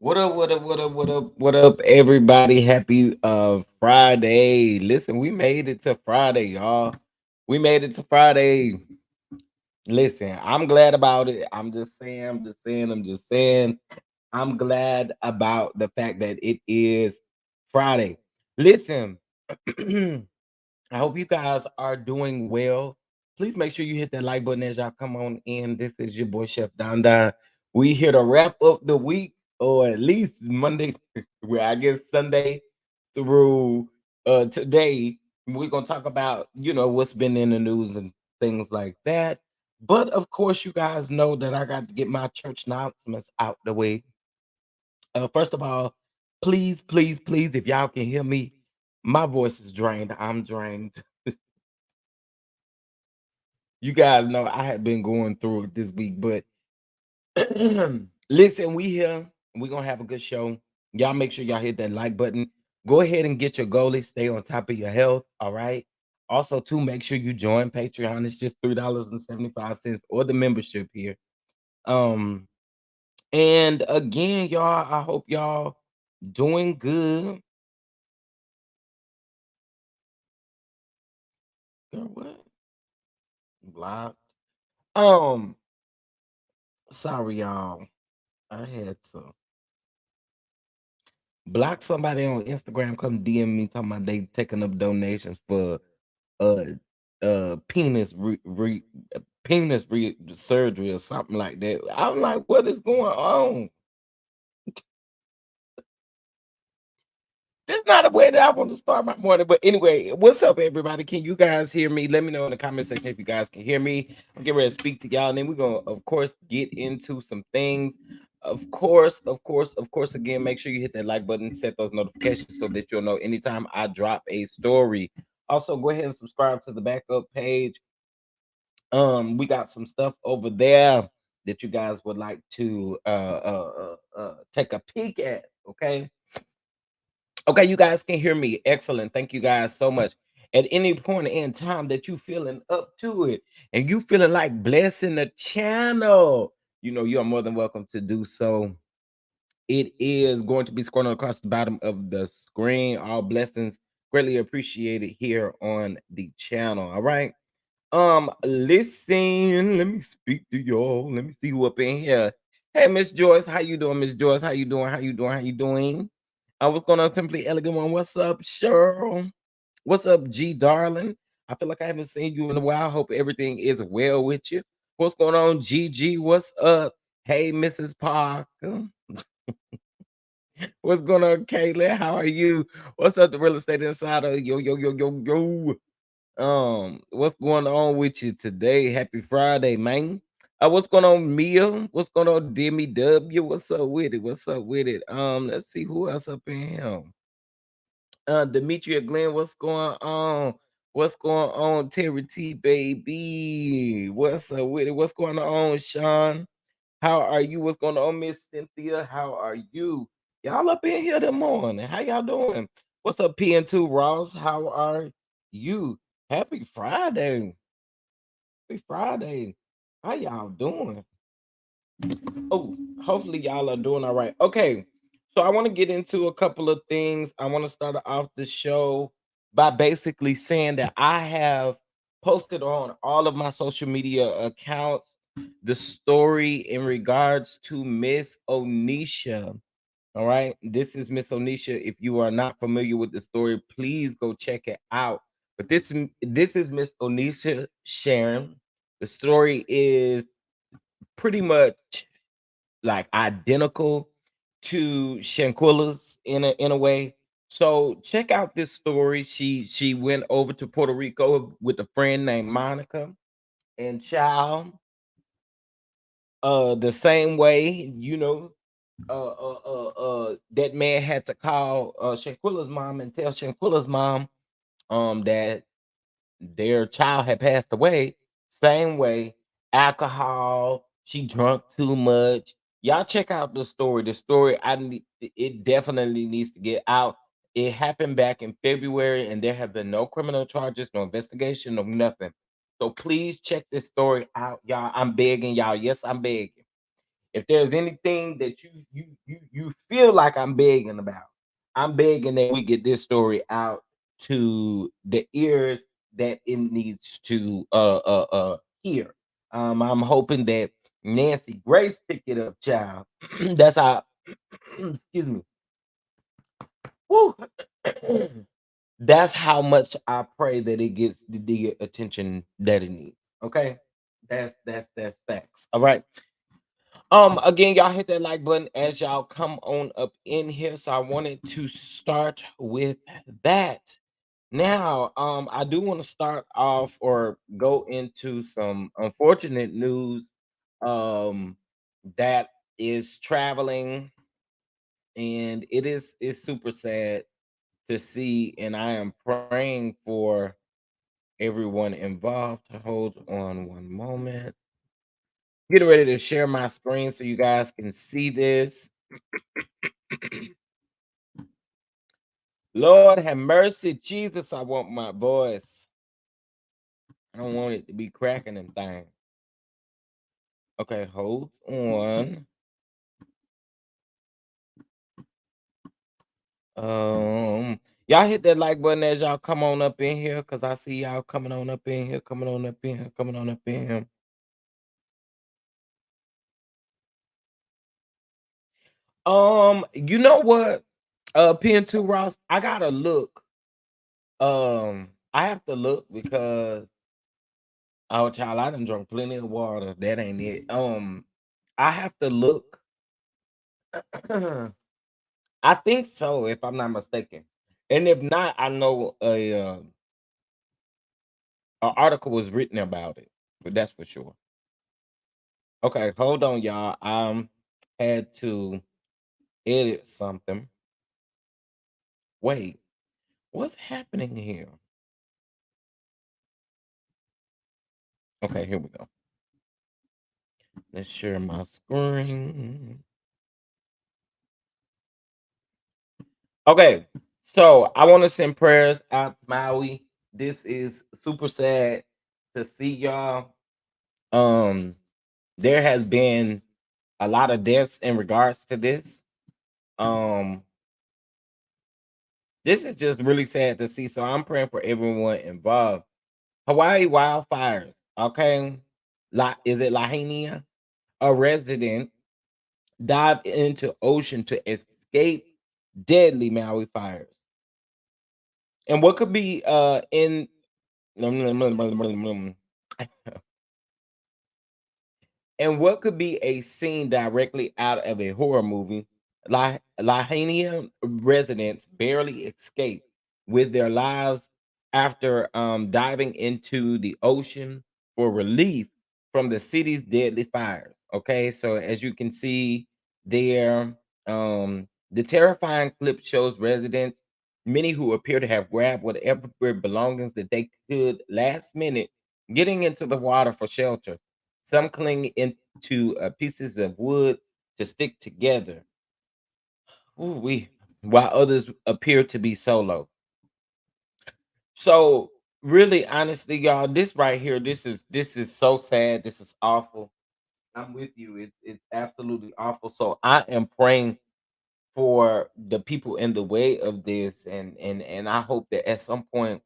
What up, what up, what up, what up, what up, everybody? Happy Friday. Listen, we made it to Friday, y'all. We made it to Friday. Listen, I'm glad about it. I'm just saying. I'm glad about the fact that it is Friday. Listen, I hope you guys are doing well. Please make sure you hit that like button as y'all come on in. This is your boy Chef Don Don. We here to wrap up the week, or at least Monday, well, I guess Sunday through today. We're gonna talk about what's been in the news and things like that. But of course, you guys know that I got to get my church announcements out the way. First of all, please, please, please, if y'all can hear me, my voice is drained. I'm drained. You guys know I have been going through it this week, but listen, we here. We're gonna have a good show. Y'all make sure y'all hit that like button. Go ahead and get your goalie. Stay on top of your health. All right. Also, to make sure you join Patreon. It's just $3.75 or the membership here. Um, and again, y'all, I hope y'all doing good. Girl, what? Blocked. Um, sorry, y'all. I had to block somebody on Instagram. Come DM me talking about they taking up donations for uh penis penis surgery or something like that. I'm like, what is going on? That's not a way that I want to start my morning. But anyway, what's up, everybody? Can you guys hear me? Let me know in the comment section if you guys can hear me. I'm getting ready to speak to y'all, and then we're gonna, of course, get into some things. Of course, again, make sure you hit that like button, set those notifications so that you'll know anytime I drop a story. Also, go ahead and subscribe to the backup page. We got some stuff over there that you guys would like to take a peek at. Okay, you guys can hear me. Excellent. Thank you guys so much. At any point in time that you feeling up to it and you feeling like blessing the channel, you are more than welcome to do so. It is going to be scrolling across the bottom of the screen. All blessings greatly appreciated here on the channel. All right. Listen, let me speak to y'all. Let me see who up in here. Hey, Miss Joyce, how you doing? Miss Joyce, how you doing? How you doing? How you doing? What's going on, Simply Elegant One? What's up, Cheryl? What's up, G darling? I feel like I haven't seen you in a while. Hope everything is well with you. What's going on, GG? What's up? Hey, Mrs. Parker. What's going on, Kayla? How are you? What's up, the real estate insider? Yo, yo, yo, yo, yo. What's going on with you today? Happy Friday, man. What's going on, Mia? What's going on, Demi W? What's up with it? What's up with it? Let's see who else up in here. Demetria Glenn, what's going on? What's going on, Terry T baby? What's up with it? What's going on, Sean? How are you? What's going on, Miss Cynthia? How are you? Y'all up in here this morning. How y'all doing? What's up, PN2 Ross? How are you? Happy Friday. Happy Friday. How y'all doing? Oh, hopefully y'all are doing all right. Okay. So I want to get into a couple of things. I want to start off the show by basically saying that I have posted on all of my social media accounts the story in regards to Miss Oneisha. All right. This is Miss Oneisha. If you are not familiar with the story, please go check it out. But this is Miss Oneisha Sharon. The story is pretty much like identical to Shanquilla's in a way. So check out this story. She went over to Puerto Rico with a friend named Monica and child. The same way, that man had to call Shanquilla's mom and tell Shanquilla's mom that their child had passed away. Same way, alcohol, she drunk too much. Y'all check out the story. The story, it definitely needs to get out. It happened back in February, and there have been no criminal charges, no investigation, no nothing. So please check this story out, y'all. I'm begging y'all. Yes, I'm begging. If there's anything that you feel like I'm begging about, I'm begging that we get this story out to the ears that it needs to hear. I'm hoping that Nancy Grace pick it up, child. That's how excuse me. Woo. That's how much I pray that it gets the attention that it needs. Okay. That's facts. All right. Again, y'all hit that like button as y'all come on up in here. So I wanted to start with that. Now, I do want to start off or go into some unfortunate news um that is traveling, and it's super sad to see, and I am praying for everyone involved. Hold on one moment. Getting ready to share my screen so you guys can see this. Lord have mercy, Jesus. I want my voice. I don't want it to be cracking and thing. Okay, hold on. Y'all hit that like button as y'all come on up in here, cause I see y'all coming on up in here, coming on up in here, coming on up in here. You know what? PN2 Ross, I gotta look. I have to look because oh child, I done drunk plenty of water. That ain't it. I have to look. I think so, if I'm not mistaken. And if not, I know a article was written about it, but that's for sure. Okay, hold on, y'all. Had to edit something. Wait, what's happening here? Okay, here we go. Let's share my screen. Okay, so I want to send prayers out to Maui. This is super sad to see y'all. Um, there has been a lot of deaths in regards to this. Um, this is just really sad to see. So I'm praying for everyone involved. Hawaii wildfires. Okay, is it Lahaina? A resident dived into ocean to escape deadly Maui fires. And what could be in and what could be a scene directly out of a horror movie, Lahaina residents barely escape with their lives after diving into the ocean for relief from the city's deadly fires. Okay, so as you can see there, the terrifying clip shows residents, many who appear to have grabbed whatever belongings that they could last minute, getting into the water for shelter. Some cling into pieces of wood to stick together. Ooh, while others appear to be solo. So, really, honestly, y'all, this right here, this is so sad. This is awful. I'm with you. It's absolutely awful. So I am praying for the people in the way of this, and I hope that at some point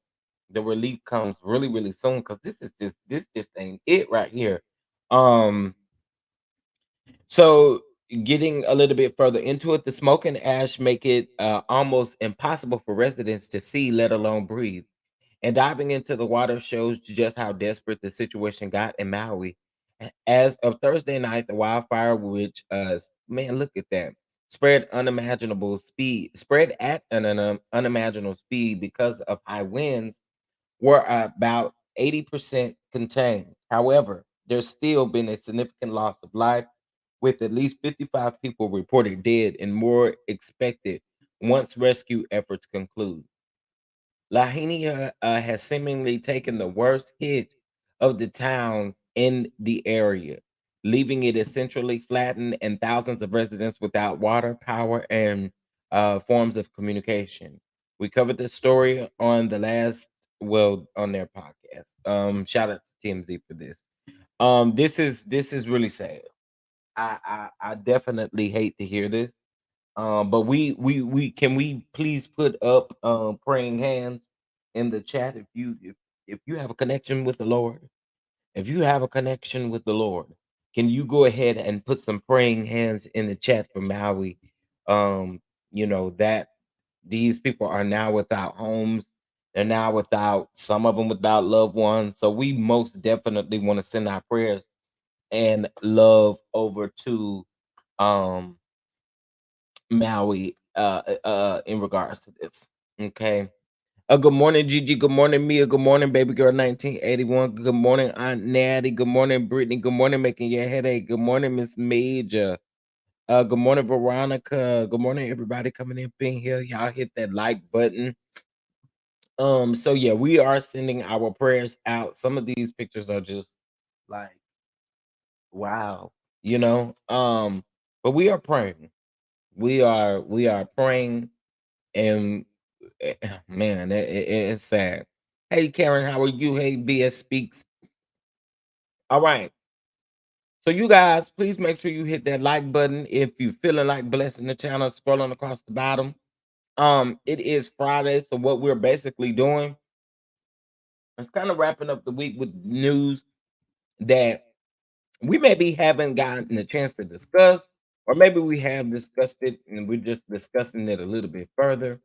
the relief comes really, really soon, because this just ain't it right here. Um So, getting a little bit further into it, the smoke and ash make it almost impossible for residents to see, let alone breathe. And diving into the water shows just how desperate the situation got in Maui. As of Thursday night, the wildfire, which man, look at that, spread at an unimaginable speed because of high winds, were about 80% contained. However, there's still been a significant loss of life, with at least 55 people reported dead and more expected once rescue efforts conclude. Lahaina has seemingly taken the worst hit of the towns in the area, leaving it essentially flattened and thousands of residents without water, power, and forms of communication. We covered this story on the last, well, on their podcast. Shout out to TMZ for this. This is really sad. I definitely hate to hear this. But we can we please put up praying hands in the chat if you have a connection with the Lord. If you have a connection with the Lord, can you go ahead and put some praying hands in the chat for Maui? That these people are now without homes. They're now without, some of them without loved ones. So we most definitely want to send our prayers and love over to um Maui in regards to this. Okay. Good morning, Gigi. Good morning, Mia. Good morning, baby girl 1981. Good morning, Aunt Natty. Good morning, Brittany. Good morning, making your headache. Good morning, Miss Major. Good morning, Veronica. Good morning, everybody coming in being here. Y'all hit that like button. So yeah, we are sending our prayers out. Some of these pictures are just like, wow, you know. But we are praying. We are praying, and man, it's sad. Hey Karen, how are you? Hey BS Speaks. All right. So you guys, please make sure you hit that like button if you feeling like blessing the channel, scrolling across the bottom. It is Friday, so what we're basically doing is kind of wrapping up the week with news that we maybe haven't gotten a chance to discuss, or maybe we have discussed it and we're just discussing it a little bit further.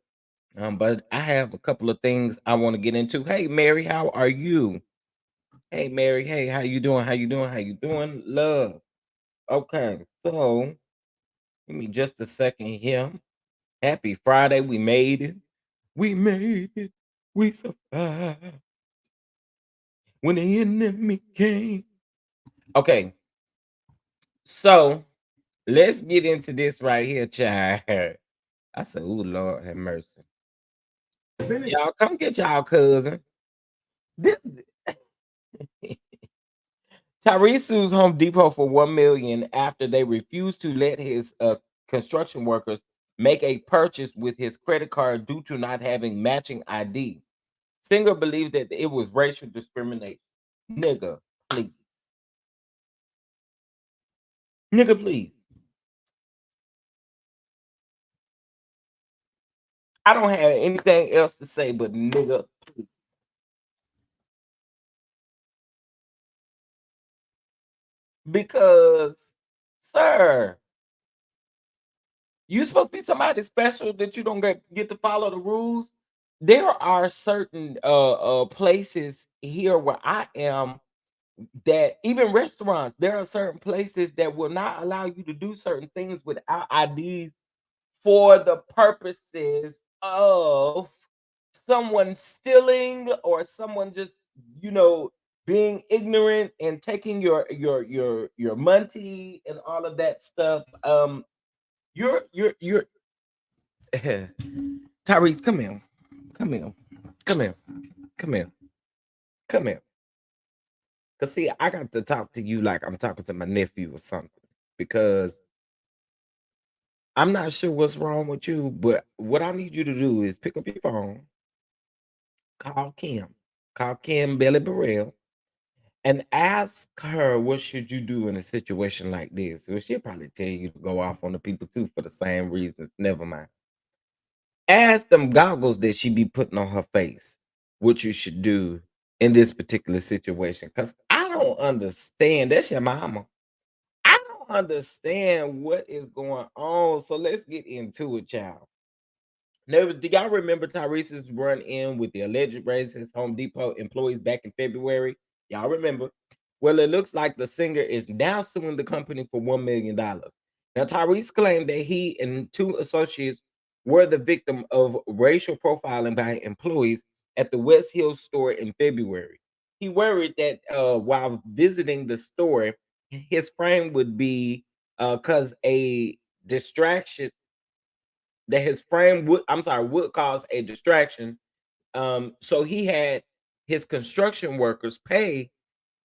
But I have a couple of things I want to get into. Hey Mary, how are you? Hey Mary, hey, how you doing? How you doing? How you doing? Love. Okay, so give me just a second here. Happy Friday. We made it. We made it. We survived when the enemy came. Okay, so let's get into this right here, child. I said, "Oh Lord, have mercy." Y'all come get y'all cousin. This, Tyrese sues Home Depot for 1 million after they refused to let his construction workers make a purchase with his credit card due to not having matching ID. Singer believes that it was racial discrimination. Nigga, please. Nigga, please. I don't have anything else to say, but nigga, please. Because, sir, you supposed to be somebody special that you don't get to follow the rules. There are certain places here where I am, that even restaurants, there are certain places that will not allow you to do certain things without IDs for the purposes of someone stealing or someone just, you know, being ignorant and taking your money and all of that stuff. You're Tyrese, come here. Come here. Come here. Come here. Come here. Cause see, I got to talk to you like I'm talking to my nephew or something. Because I'm not sure what's wrong with you, but what I need you to do is pick up your phone, call Kim Belly Burrell, and ask her what should you do in a situation like this. Well, she'll probably tell you to go off on the people too for the same reasons. Never mind. Ask them goggles that she be putting on her face what you should do in this particular situation. Cause I don't understand. That's your mama. I don't understand what is going on. So let's get into it, child. Now, do y'all remember Tyrese's run in with the alleged racist Home Depot employees back in February? Y'all remember? Well, it looks like the singer is now suing the company for $1 million. Now, Tyrese claimed that he and two associates were the victim of racial profiling by employees at the West Hill store in February. He worried that while visiting the store, his frame would be cause a distraction that his frame would cause a distraction. So he had his construction workers pay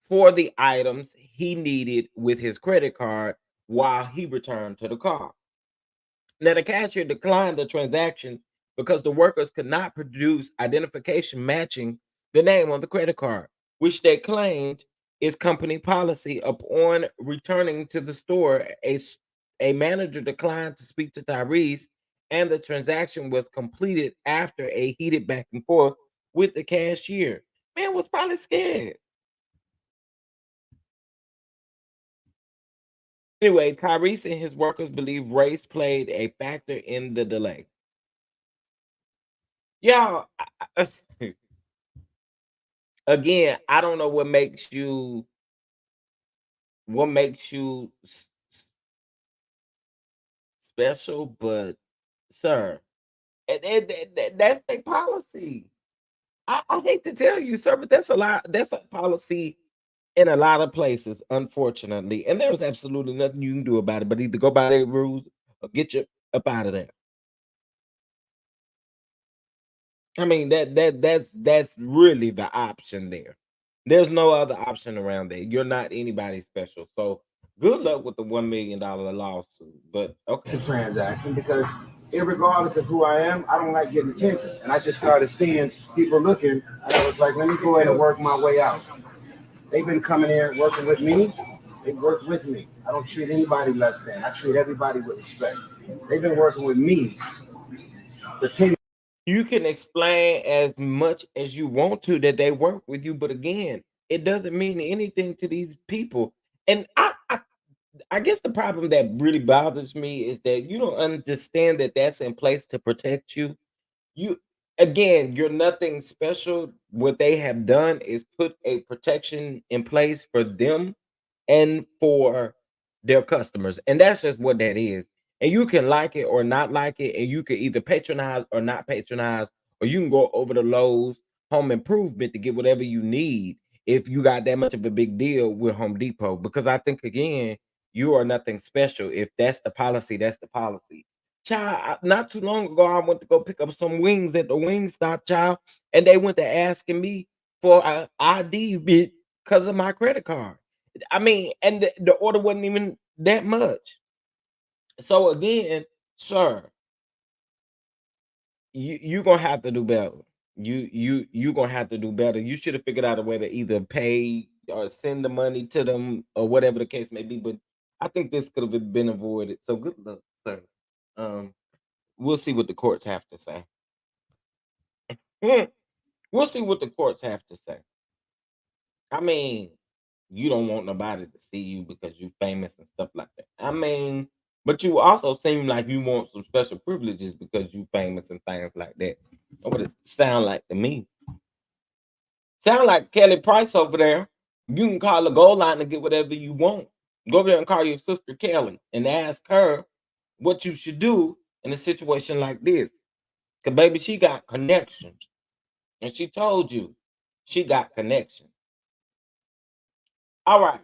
for the items he needed with his credit card while he returned to the car. Now the cashier declined the transaction because the workers could not produce identification matching the name on the credit card, which they claimed is company policy. Upon returning to the store, a manager declined to speak to Tyrese, and the transaction was completed after a heated back and forth with the cashier. Man was probably scared. Anyway, Tyrese and his workers believe race played a factor in the delay. Y'all, again, I don't know what makes you special, but sir, that's their policy. I hate to tell you, sir, but that's a lot. That's a policy in a lot of places, unfortunately, and there's absolutely nothing you can do about it. But either go by their rules or get you up out of there. I mean that's really the option there. There's no other option around there. You're not anybody special. So good luck with the $1 million lawsuit. But okay. The transaction because regardless of who I am, I don't like getting attention. And I just started seeing people looking, and I was like, let me go ahead and work my way out. They've been coming here working with me. They work with me. I don't treat anybody less than. I treat everybody with respect. They've been working with me for 10. You can explain as much as you want to that they work with you, but again, it doesn't mean anything to these people. And I guess the problem that really bothers me is that you don't understand that that's in place to protect you. You again, you're nothing special. What they have done is put a protection in place for them and for their customers. And that's just what that is. And you can like it or not like it, and you can either patronize or not patronize, or you can go over to Lowe's Home Improvement to get whatever you need if you got that much of a big deal with Home Depot. Because I think again, you are nothing special. If that's the policy, that's the policy. Child, not too long ago, I went to go pick up some wings at the wing stop, child, and they went to asking me for a ID because of my credit card. I mean, and the order wasn't even that much. So again, sir, you gonna have to do better. You gonna have to do better. You should have figured out a way to either pay or send the money to them or whatever the case may be. But I think this could have been avoided. So good luck, sir. Um, we'll see what the courts have to say. Mm, we'll see what the courts have to say. I mean, you don't want nobody to see you because you famous and stuff like that. I mean, but you also seem like you want some special privileges because you famous and things like that. That's what it sound like to me. Sound like Kelly Price over there. You can call the goal line and get whatever you want. Go over there and call your sister Kelly and ask her what you should do in a situation like this. Cause baby, she got connections. And she told you she got connections. All right.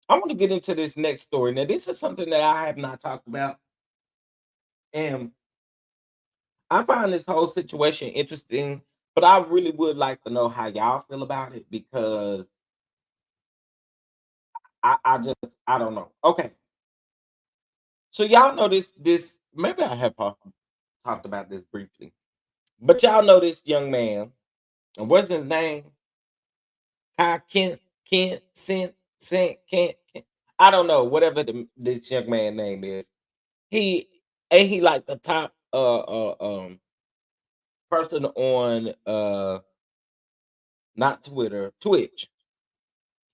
I want to get into this next story. Now, this is something that I have not talked about, and I find this whole situation interesting. But I really would like to know how y'all feel about it because I don't know. Okay, so y'all know this. Maybe I have talked about this briefly, but y'all know this young man. And what's his name? Kai Kent. I don't know. Whatever this young man name is. He ain't he like the top person on not Twitter, Twitch,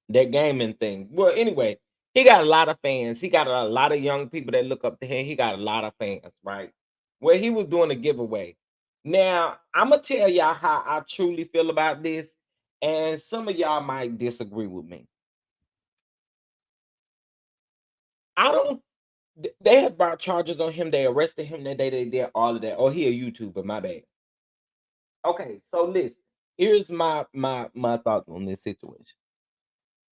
that gaming thing. Well, anyway, he got a lot of fans. He got a lot of young people that look up to him. He got a lot of fans, right? Where he was doing a giveaway. Now, I'm gonna tell y'all how I truly feel about this, and some of y'all might disagree with me. I don't. They have brought charges on him. They arrested him. They did all of that. Oh, he a YouTuber. My bad. Okay, so listen. Here's my thoughts on this situation.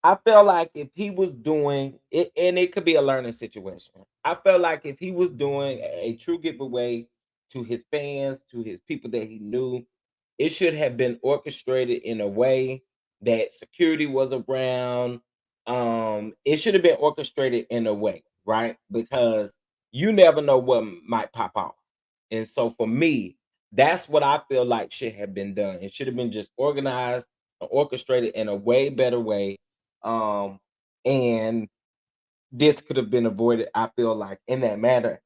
I felt like if he was doing it, and it could be a learning situation. I felt like if he was doing a true giveaway to his fans, to his people that he knew, it should have been orchestrated in a way that security was around. It should have been orchestrated in a way, right? Because you never know what might pop off. And so for me, that's what I feel like should have been done. It should have been just organized and orchestrated in a way better way Um, and this could have been avoided, I feel like, in that matter,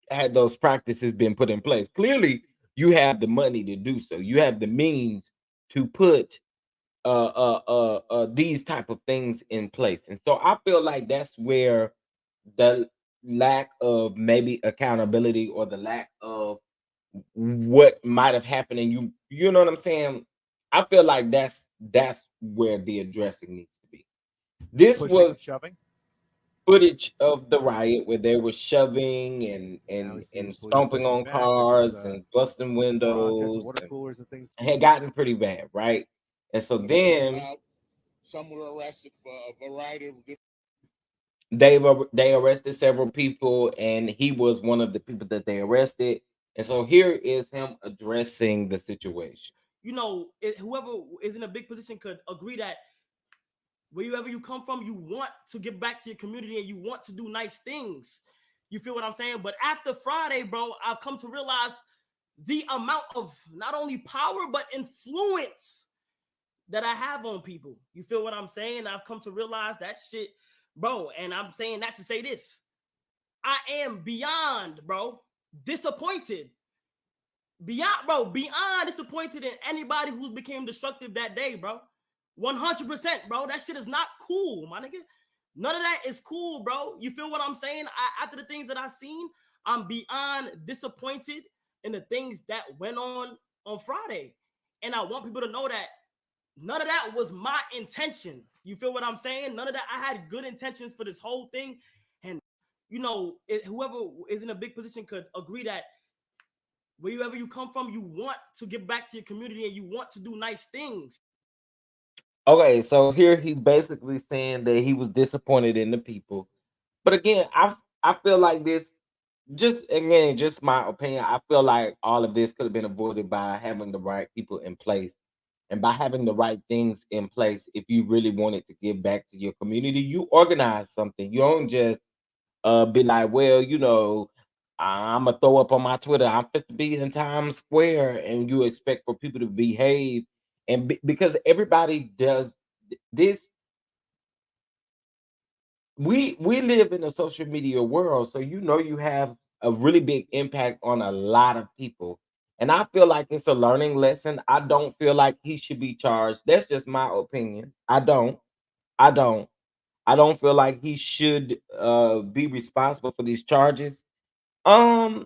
had those practices been put in place. Clearly, you have the money to do so. You have the means to put these type of things in place. And so I feel like that's where the lack of maybe accountability or the lack of what might have happened, and you know what I'm saying? I feel like that's where the addressing needs to be. This Pushing and was shoving. footage of the riot where they were shoving Now we see and police stomping pushing on back. There was cars and busting contents of windows, water and coolers and things. had gotten pretty bad, right? And so then they arrested several people, and he was one of the people that they arrested. And so here is him addressing the situation. Whoever is in a big position could agree that wherever you come from, you want to give back to your community and you want to do nice things. You feel what I'm saying? But after Friday, bro, I've come to realize the amount of not only power but influence that I have on people. You feel what I'm saying? I've come to realize that shit, bro. And I'm saying that to say this: I am beyond, bro, disappointed. Beyond disappointed in anybody who became destructive that day, bro. 100%, bro. That shit is not cool, my nigga. None of that is cool, bro. You feel what I'm saying? After the things that I seen, I'm beyond disappointed in the things that went on Friday. And I want people to know that none of that was my intention. You feel what I'm saying? None of that. I had good intentions for this whole thing. And, whoever is in a big position could agree that wherever you come from, you want to give back to your community and you want to do nice things. Okay, so here he's basically saying that he was disappointed in the people. But again, I feel like this, just again, just my opinion. I feel like all of this could have been avoided by having the right people in place and by having the right things in place. If you really wanted to give back to your community, you organize something. You don't just be like, well, I'm gonna throw up on my Twitter, I'm fit to be in Times Square, and you expect for people to behave, and because everybody does this. We live in a social media world, so you have a really big impact on a lot of people. And I feel like it's a learning lesson. I don't feel like he should be charged. That's just my opinion. I don't I don't feel like he should be responsible for these charges. Um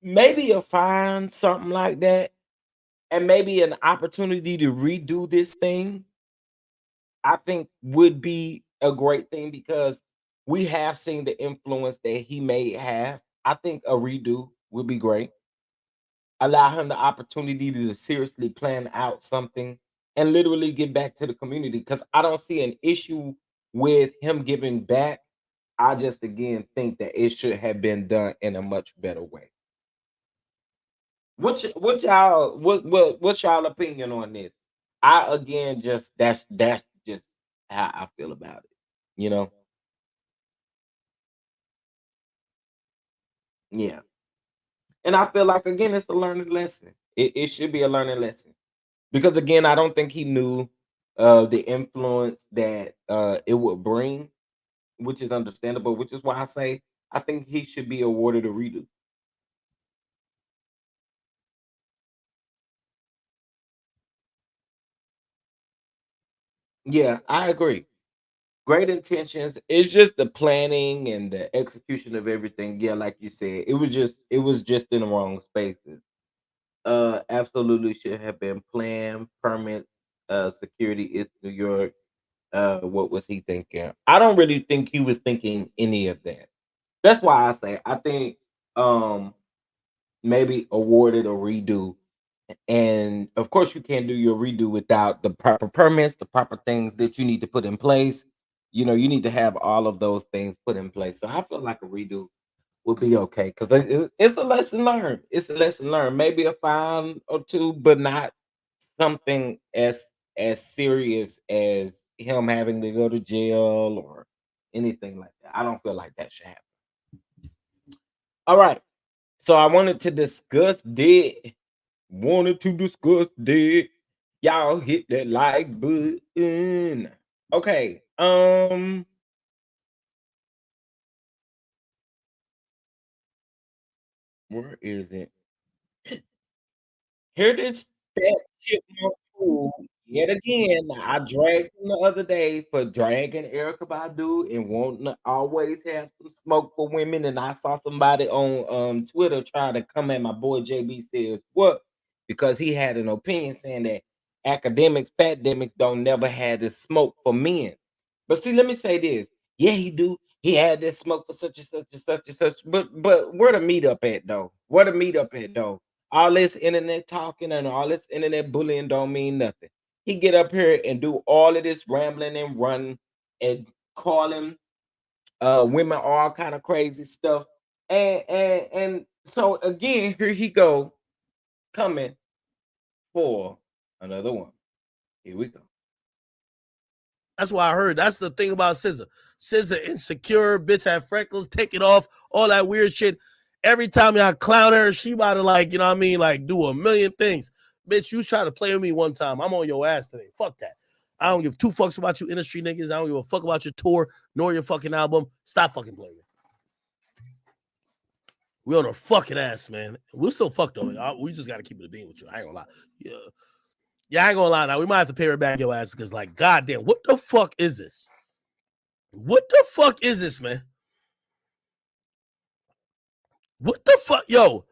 Maybe a fine, something like that, and maybe an opportunity to redo this thing, I think would be a great thing, because we have seen the influence that he may have. I think a redo would be great. Allow him the opportunity to seriously plan out something and literally give back to the community, because I don't see an issue with him giving back. I just again think that it should have been done in a much better way. What's y'all opinion on this? I again just that's just how I feel about it. You know? Yeah. And I feel like again it's a learning lesson. It should be a learning lesson. Because again, I don't think he knew the influence that it would bring, which is understandable, which is why I say I think he should be awarded a redo. Yeah, I agree. Great intentions. It's just the planning and the execution of everything. Yeah, like you said, it was just in the wrong spaces. Absolutely should have been planned, permits, security is New York. What was he thinking? I don't really think he was thinking any of that. That's why I say I think um maybe awarded a redo. And of course, you can't do your redo without the proper permits, the proper things that you need to put in place. You need to have all of those things put in place. So I feel like a redo would be okay, because it's a lesson learned. It's a lesson learned. Maybe a fine or two, but not something as serious as him having to go to jail or anything like that. I don't feel like that should happen. All right. So I wanted to discuss that. Y'all hit that like button. Okay. Where is it? Here this fat chipmunk fool yet again. I dragged him the other day for dragging Erica Badu and wanting to always have some smoke for women. And I saw somebody on Twitter try to come at my boy JB says what? Because he had an opinion saying that academics, fatdemics don't never had this smoke for men. But see, let me say this. Yeah, he do. He had this smoke for such and such and such and such. But where the meet up at though? Where the meet up at though? All this internet talking and all this internet bullying don't mean nothing. He get up here and do all of this rambling and running and calling women all kind of crazy stuff. And so again, here he go coming for another one. Here we go. That's why I heard. That's the thing about SZA. SZA insecure, bitch had freckles, take it off, all that weird shit. Every time y'all clown her, she about to like, you know what I mean, like do a million things. Bitch, you try to play with me one time. I'm on your ass today. Fuck that. I don't give two fucks about you industry niggas. I don't give a fuck about your tour nor your fucking album. Stop fucking playing. We on her fucking ass, man. We'll still fuck though. We just gotta keep it a bean with you. I ain't gonna lie. Yeah, I ain't gonna lie. Now we might have to pay her back your ass because, like, goddamn, what the fuck is this? What the fuck is this, man? What the fuck, yo?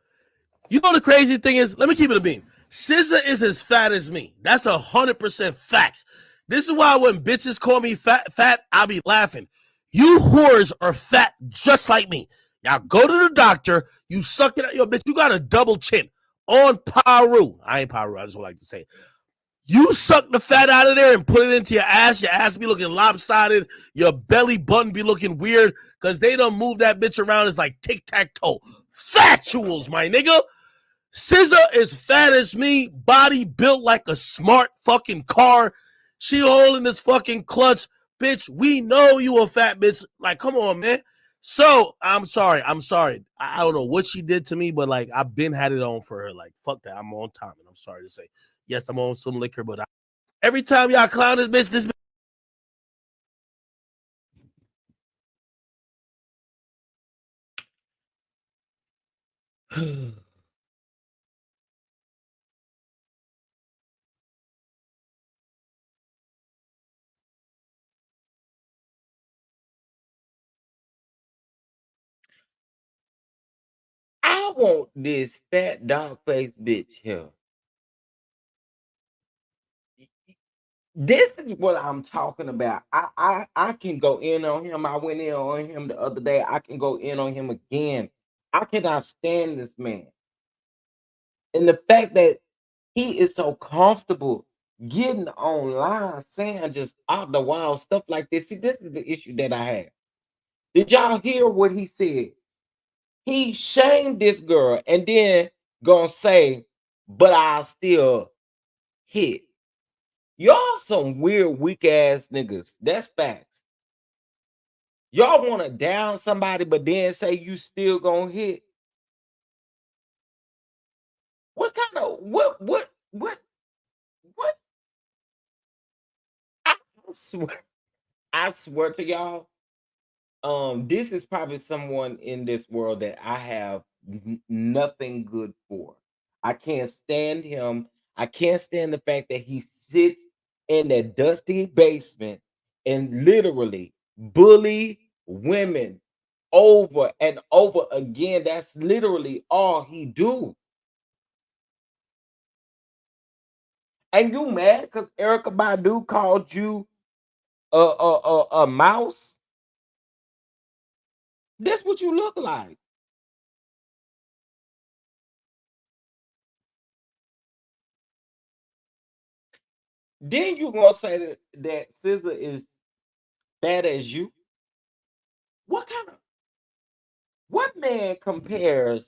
You know the crazy thing is, let me keep it a beam. SZA is as fat as me. That's 100% facts. This is why when bitches call me fat, I be laughing. You whores are fat just like me. Y'all go to the doctor. You suck it out. Yo, bitch, you got a double chin on Paru. I ain't Paru. I just would like to say. You suck the fat out of there and put it into your ass. Your ass be looking lopsided. Your belly button be looking weird because they don't move that bitch around. It's like tic-tac-toe. Fatuals, my nigga. SZA is fat as me, body built like a smart fucking car. She holding this fucking clutch. Bitch, we know you a fat bitch. Like, come on, man. So, I'm sorry. I don't know what she did to me, but like, I've been had it on for her. Like, fuck that. I'm on time, and I'm sorry to say. Yes, I'm on some liquor, but every time y'all clown this bitch. I want this fat dog face bitch here. This is what I'm talking about. I can go in on him. I went in on him the other day. I can go in on him again. I cannot stand this man. And the fact that he is so comfortable getting online saying just out the wild stuff like this. See, this is the issue that I have. Did y'all hear what he said? He shamed this girl and then gonna say, but I still hit. Y'all some weird, weak ass niggas. That's facts. Y'all want to down somebody, but then say you still gonna hit. What kind of what? I swear, I swear to y'all, this is probably someone in this world that I have nothing good for. I can't stand him. I can't stand the fact that he sits in that dusty basement and literally bully women over and over again. That's literally all he do. And you mad because Erica Badu called you a mouse? That's what you look like. Then you gonna say that SZA is bad as you? What kind of what man compares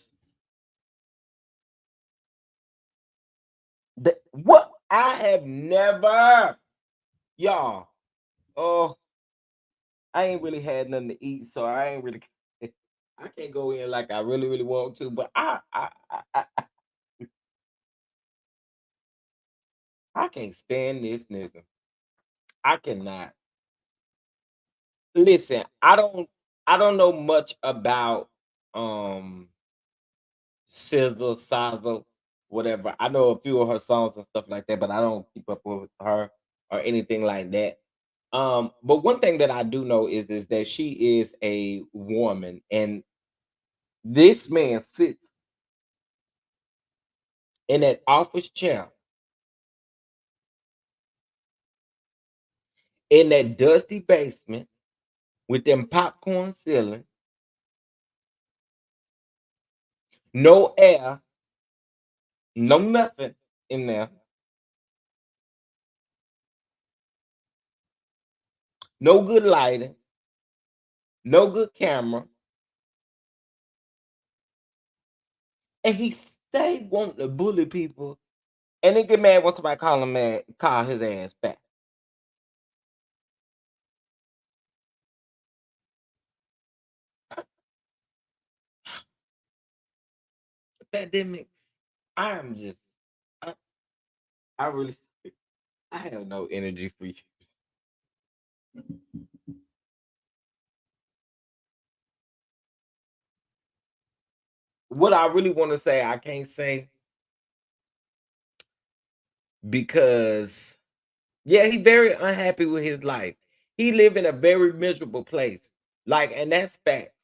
the what I have never y'all? Oh, I ain't really had nothing to eat, so I ain't really I can't go in like I really, really want to, but I I can't stand this nigga. I cannot. Listen, I don't know much about um Sizzle, Sizzle, whatever. I know a few of her songs and stuff like that, but I don't keep up with her or anything like that. But one thing that I do know is that she is a woman, and this man sits in that office chair in that dusty basement with them popcorn ceiling, no air, no nothing in there, no good lighting, no good camera, and he stay wanting to bully people, and then get mad when somebody call him mad, call his ass back. Pandemics. I am just, I, I really, I have no energy for you. What I really want to say, I can't say because, yeah, he very unhappy with his life. He live in a very miserable place. Like, and that's facts.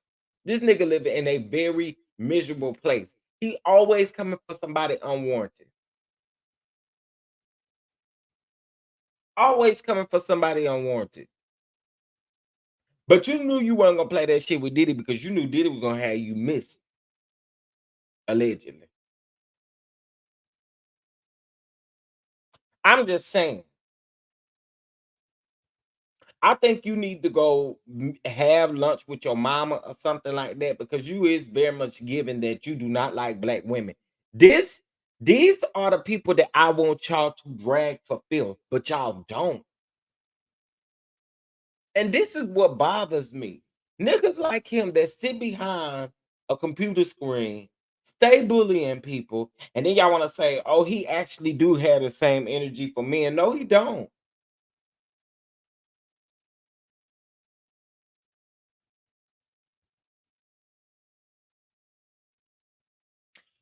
This nigga live in a very miserable place. He always coming for somebody unwarranted. Always coming for somebody unwarranted. But you knew you weren't gonna play that shit with Diddy because you knew Diddy was gonna have you miss allegedly. I'm just saying. I think you need to go have lunch with your mama or something like that because you is very much given that you do not like black women. This, these are the people that I want y'all to drag for filth, but y'all don't. And this is what bothers me. Niggas like him that sit behind a computer screen, stay bullying people, and then y'all want to say, "Oh, he actually do have the same energy for men." No, he don't.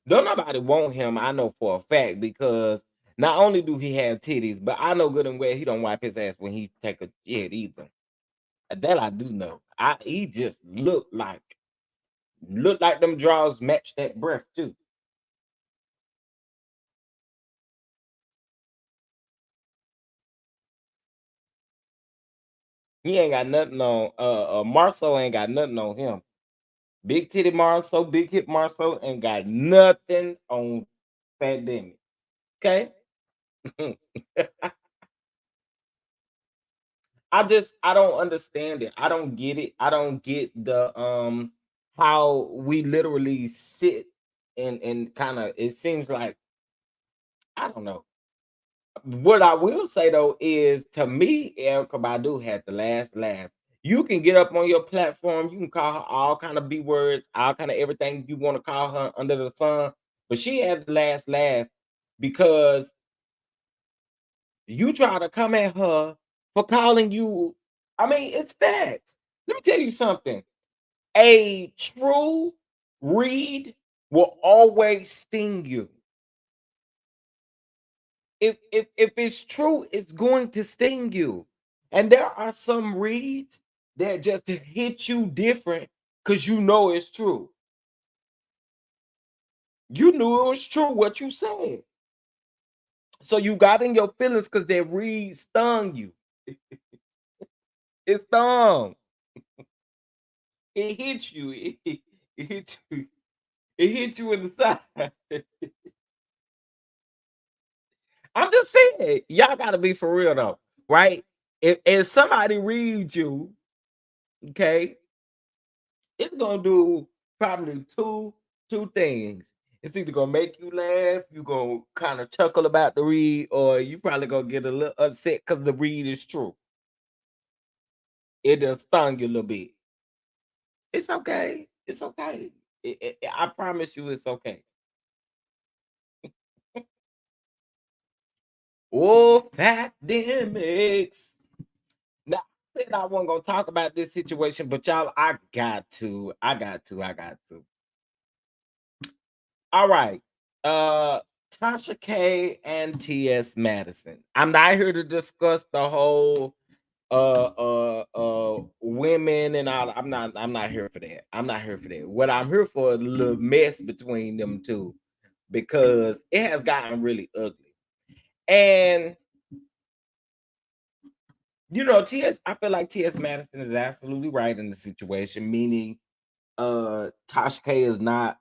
Don't nobody want him, I know for a fact, because not only do he have titties, but I know good and well he don't wipe his ass when he take a shit either. That I do know. He just look like them draws match that breath too. He ain't got nothing on Marceau ain't got nothing on him. Big titty Marceau, big hip Marceau ain't got nothing on Fat Demi. Okay? I don't understand it. I don't get it. I don't get the how we literally sit and kind of it seems like I don't know. What I will say though is to me, Erica Badu had the last laugh. You can get up on your platform, you can call her all kind of B words, all kind of everything you want to call her under the sun, but she had the last laugh because you try to come at her for calling you. I mean, it's facts. Let me tell you something. A true read will always sting you. If it's true, it's going to sting you. And there are some reads that just hit you different because you know it's true. You knew it was true what you said. So you got in your feelings because that read stung you. It stung. It hit you. It hit you. It hit you in the side. I'm just saying, y'all gotta be for real though, right? If somebody reads you, okay, it's gonna do probably two things. It's either gonna make you laugh, you gonna kind of chuckle about the read, or you probably gonna get a little upset because the read is true. It done stung you a little bit. It's okay. It's okay. I promise you, it's okay. Oh, pandemics. Now, I said I wasn't gonna talk about this situation, but y'all, I got to. All right. Tasha K and TS Madison. I'm not here to discuss the whole women and all. I'm not here for that. I'm not here for that. What I'm here for is a little mess between them two because it has gotten really ugly. And TS, I feel like TS Madison is absolutely right in the situation, meaning Tasha K is not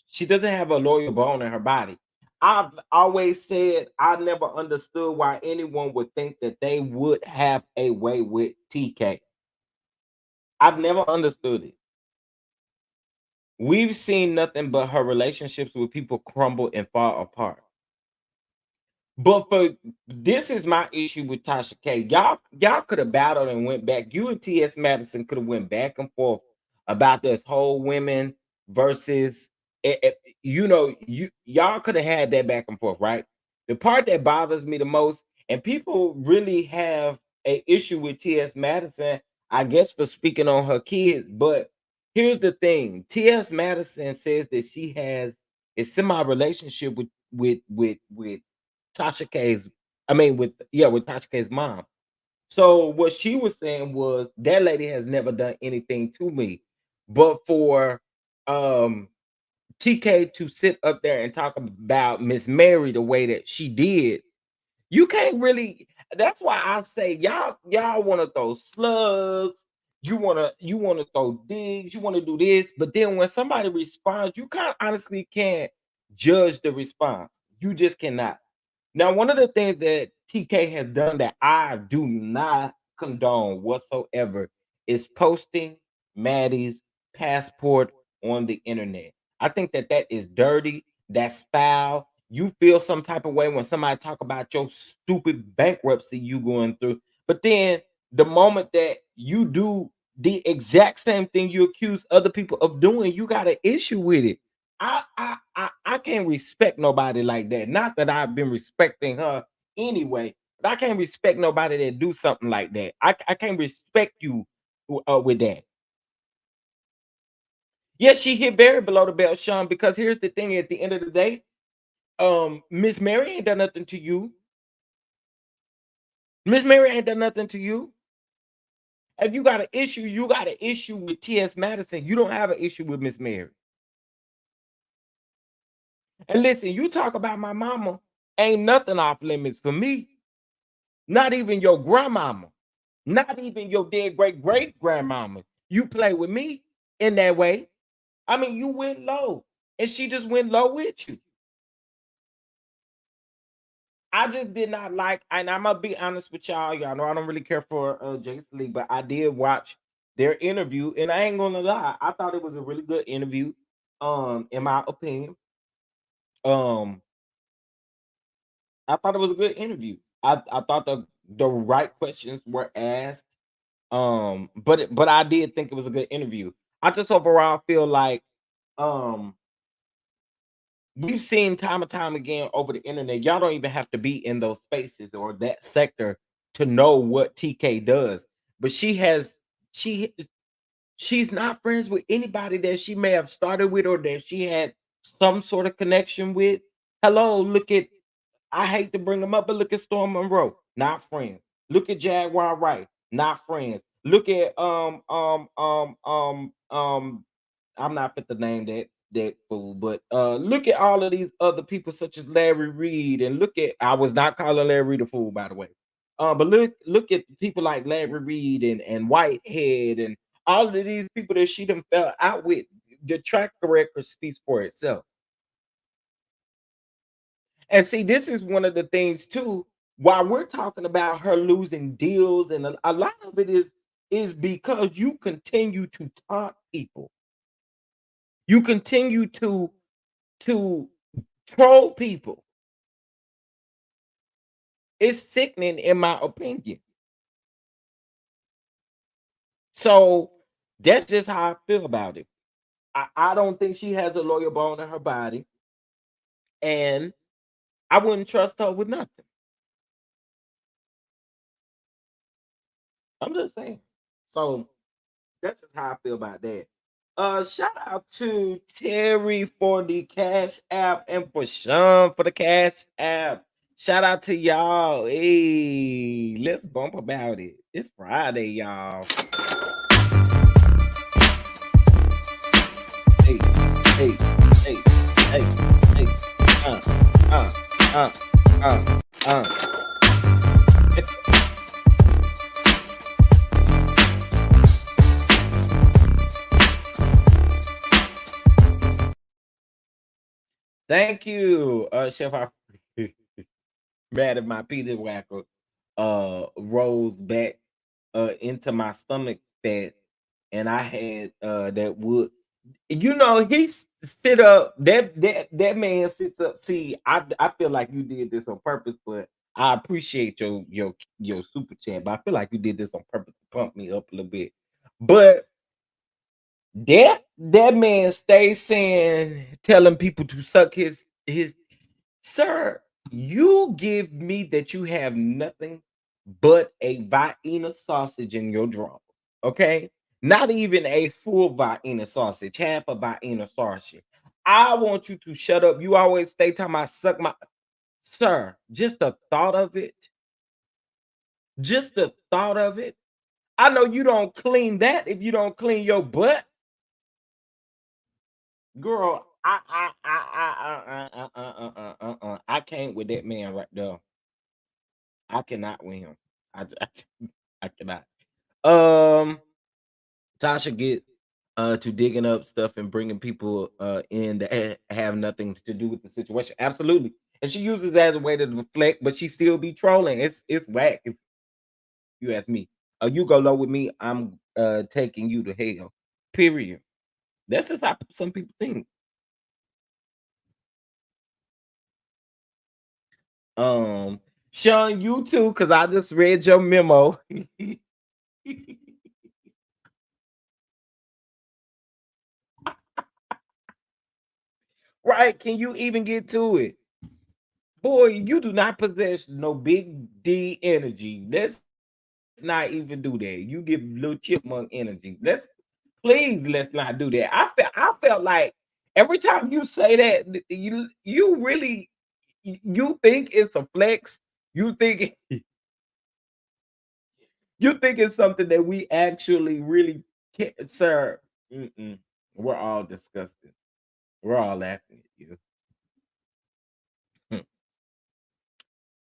she doesn't have a loyal bone in her body. I've always said I never understood why anyone would think that they would have a way with TK. I've never understood it. We've seen nothing but her relationships with people crumble and fall apart. But for this is my issue with Tasha K. Y'all could have battled and went back. You and T.S. Madison could have went back and forth about this whole women versus y'all could have had that back and forth, right? The part that bothers me the most, and people really have a issue with T.S. Madison, I guess for speaking on her kids, but here's the thing. T.S. Madison says that she has a semi relationship with Tasha K's, with Tasha K's mom. So what she was saying was that lady has never done anything to me. But for um TK to sit up there and talk about Miss Mary the way that she did, you can't really. That's why I say y'all want to throw slugs, you want to throw digs, you want to do this, but then when somebody responds, you kind of honestly can't judge the response. You just cannot. Now, one of the things that TK has done that I do not condone whatsoever is posting Maddie's passport on the internet. I think that that is dirty. That's foul. You feel some type of way when somebody talk about your stupid bankruptcy you going through, but then the moment that you do the exact same thing you accuse other people of doing, you got an issue with it. I can't respect nobody like that. Not that I've been respecting her anyway, but I can't respect nobody that do something like that. I can't respect you with that. Yes, she hit very below the belt, Sean. Because here's the thing: at the end of the day, Miss Mary ain't done nothing to you. Miss Mary ain't done nothing to you. If you got an issue, you got an issue with T.S. Madison. You don't have an issue with Miss Mary. And listen, you talk about my mama, ain't nothing off limits for me. Not even your grandmama. Not even your dead great great grandmama. You play with me in that way. I mean, you went low, and she just went low with you. I just did not like, and I'm gonna be honest with y'all. Y'all know I don't really care for Jason Lee, but I did watch their interview, and I ain't gonna lie, I thought it was a really good interview. In my opinion, um, I thought it was a good interview. I thought the right questions were asked. But I did think it was a good interview. I just overall feel like um we've seen time and time again over the internet. Y'all don't even have to be in those spaces or that sector to know what TK does. But she she's not friends with anybody that she may have started with or that she had some sort of connection with. Hello, look at I hate to bring them up, but look at Storm Monroe, not friends. Look at Jaguar Wright, not friends. Look at I'm not fit to name that fool, but look at all of these other people such as Larry Reed, and look at I was not calling Larry Reed a fool, by the way. But look at people like Larry Reed and Whitehead and all of these people that she done fell out with. The track record speaks for itself. And see, this is one of the things too. While we're talking about her losing deals, and a lot of it is because you continue to taunt people. You continue to troll people. It's sickening, in my opinion. So that's just how I feel about it. I don't think she has a loyal bone in her body, and I wouldn't trust her with nothing. I'm just saying. So that's just how I feel about that. Shout out to Terry for the Cash App and for Sean for the Cash App. Shout out to y'all. Hey, let's bump about it. It's Friday, y'all. Hey, hey, hey, hey, hey. Uh, uh, uh, uh. Thank you, Chef. I mad at my Peter Whacker rolls back into my stomach fat, and I had that wood. You know, sit up. That man sits up. See, I feel like you did this on purpose, but I appreciate your super chat. But I feel like you did this on purpose to pump me up a little bit. But that man stays saying, telling people to suck his. Sir, you give me that you have nothing but a Vienna sausage in your drawer. Okay? Not even a full Vienna sausage, half a Vienna sausage. I want you to shut up. You always stay talking about suck my sir. Just the thought of it. Just the thought of it. I know you don't clean that if you don't clean your butt. Girl, I can't with that man right there. I cannot with him. I cannot. Um, Tasha get to digging up stuff and bringing people in that have nothing to do with the situation. Absolutely, and she uses that as a way to deflect, but she still be trolling. It's whack if you ask me. You go low with me, I'm taking you to hell. Period. That's just how some people think. Um, Sean, you too, because I just read your memo. Right? Can you even get to it? Boy, you do not possess no big D energy. Let's not even do that. You give little chipmunk energy. Let's not do that. I felt like every time you say that, you really you think it's a flex. You think you think it's something that we actually really can, sir. Mm-mm. We're all disgusted. We're all laughing at you. Hmm.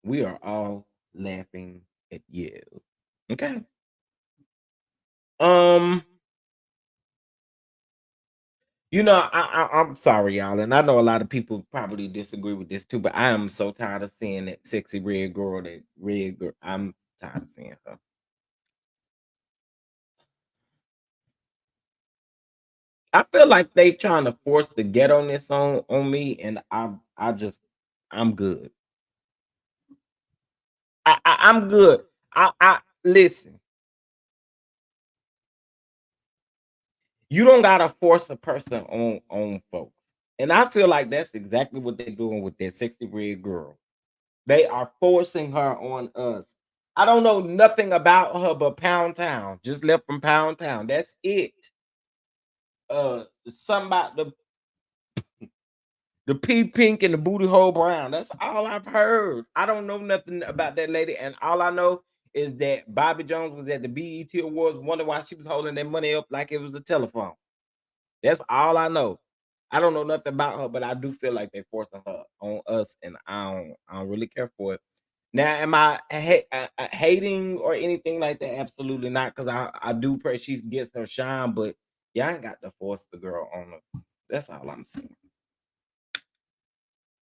We are all laughing at you. Okay. Um, I'm sorry, y'all, and I know a lot of people probably disagree with this too, but I am so tired of seeing that sexy red girl, that red girl. I'm tired of seeing her. I feel like they trying to force the ghetto-ness on me, and I'm good. I'm good. I listen. You don't gotta force a person on folks, and I feel like that's exactly what they're doing with that sexy red girl. They are forcing her on us. I don't know nothing about her but Pound Town. Just left from Pound Town. That's it. Somebody the pea pink and the booty hole brown. That's all I've heard. I don't know nothing about that lady, and all I know is that Bobby Jones was at the BET Awards. Wonder why she was holding that money up like it was a telephone. That's all I know. I don't know nothing about her, but I do feel like they're forcing her on us, and I don't really care for it. Now, am I hating or anything like that? Absolutely not, because I do pray she gets her shine, but y'all ain't got to force the girl on us. That's all I'm saying.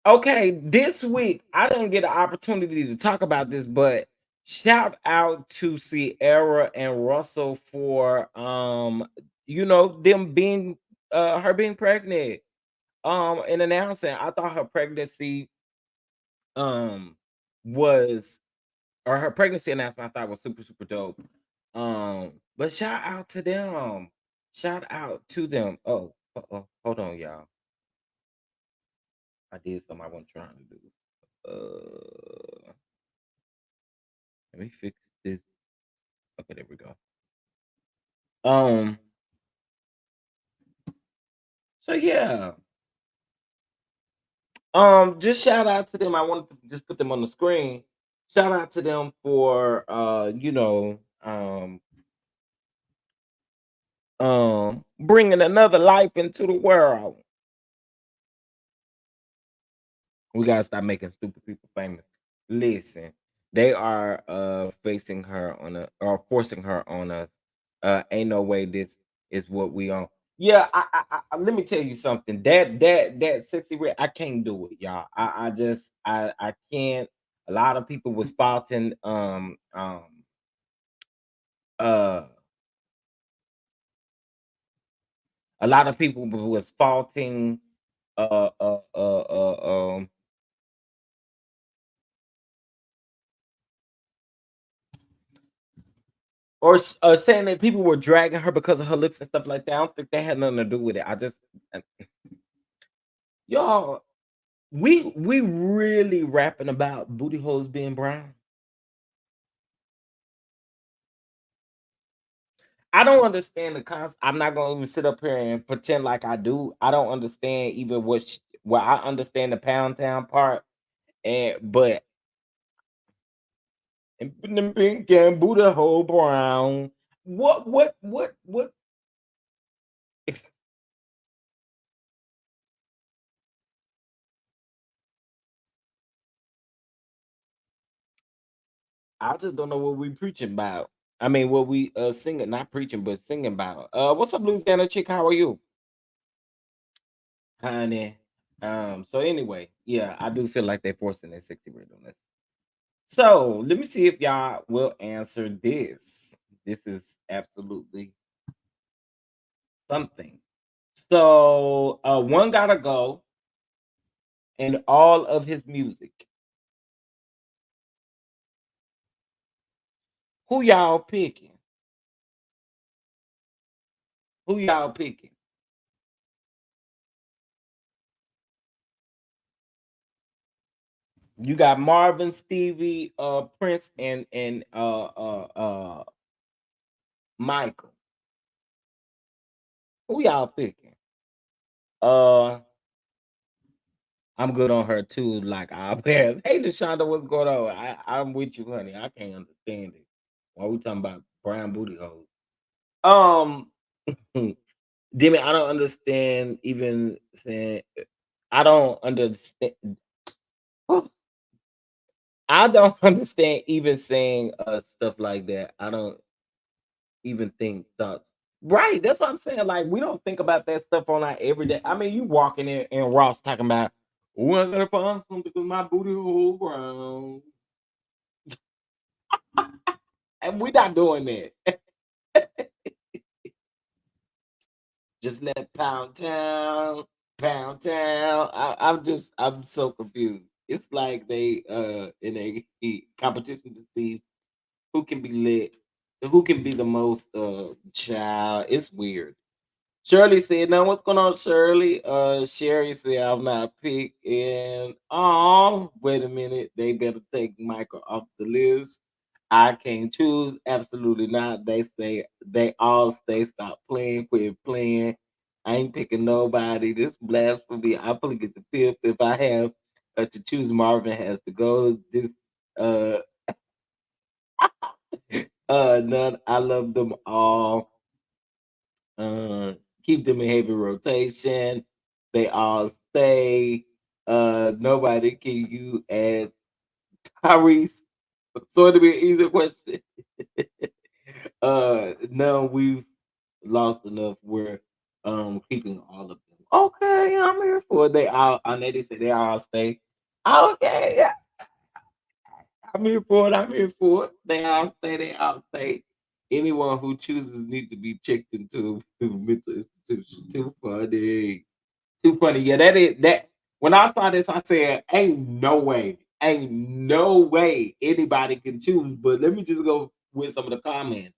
Okay, this week I didn't get an opportunity to talk about this, but shout out to Sierra and Russell for them being her being pregnant and announcing. I thought her pregnancy um was or her pregnancy announcement I thought was super, super dope. But shout out to them. Shout out to them. Oh, hold on, y'all. I did something I wasn't trying to do. let me fix this. Okay, there we go. Um, so yeah. Just shout out to them. I wanted to just put them on the screen. Shout out to them for bringing another life into the world. We gotta stop making stupid people famous. Listen, they are facing her on a or forcing her on us. Ain't no way this is what we on. Yeah, let me tell you something. That sexy red, I can't do it, y'all. I just I can't. A lot of people was faulting uh a lot of people was faulting uh uh uh uh um or saying that people were dragging her because of her looks and stuff like that. I don't think that had nothing to do with it. I just y'all, we really rapping about booty holes being brown. I don't understand the concept. I'm not gonna even sit up here and pretend like I do. I don't understand even well, I understand the Pound Town part, and but and them pink and booty hole brown. What? I just don't know what we preaching about. I mean, what we singing, not preaching, but singing about. What's up, Louisiana chick? How are you, honey? So anyway, yeah, I do feel like they're forcing their sexy word on us. So let me see if y'all will answer this. This is absolutely something. So one gotta go in all of his music. Who y'all picking? Who y'all picking? You got Marvin, Stevie, Prince, and Michael. Who y'all picking? Uh, I'm good on her too. Like our parents. Hey, Deshonda, what's going on? I'm with you, honey. I can't understand it. Why we talking about brown booty holes? Um, Demi, I don't understand even saying. I don't understand. I don't understand even saying stuff like that. I don't even think thoughts. Right, that's what I'm saying. Like we don't think about that stuff on our everyday. I mean, you walking in Ross talking about, oh, I gotta find something because my booty hole brown, and we not doing that. Just let pound town. I'm so confused. It's like they in a competition to see who can be lit, who can be the most child. It's weird. Shirley said, "Now what's going on, Shirley?" Sherry said, "I'm not picking." Oh, wait a minute. They better take Michael off the list. I can't choose. Absolutely not. They say they all stay. Stop playing. Quit playing. I ain't picking nobody. This blasphemy. I probably get the fifth if I have to choose. Marvin has to go. This uh none. I love them all. Uh, Keep them in heavy rotation. They all stay. Nobody can you add Tyrese. So it'll be an easy question. No, we've lost enough. We're keeping all of them. Okay, I'm here for it. They all I know they said they all stay. Okay, yeah, I'm here for it. I'm here for it. They all stay, they all stay. Anyone who chooses need to be checked into a mental institution. Too funny. Too funny. Yeah, that is that. When I saw this, I said, ain't no way anybody can choose. But let me just go with some of the comments.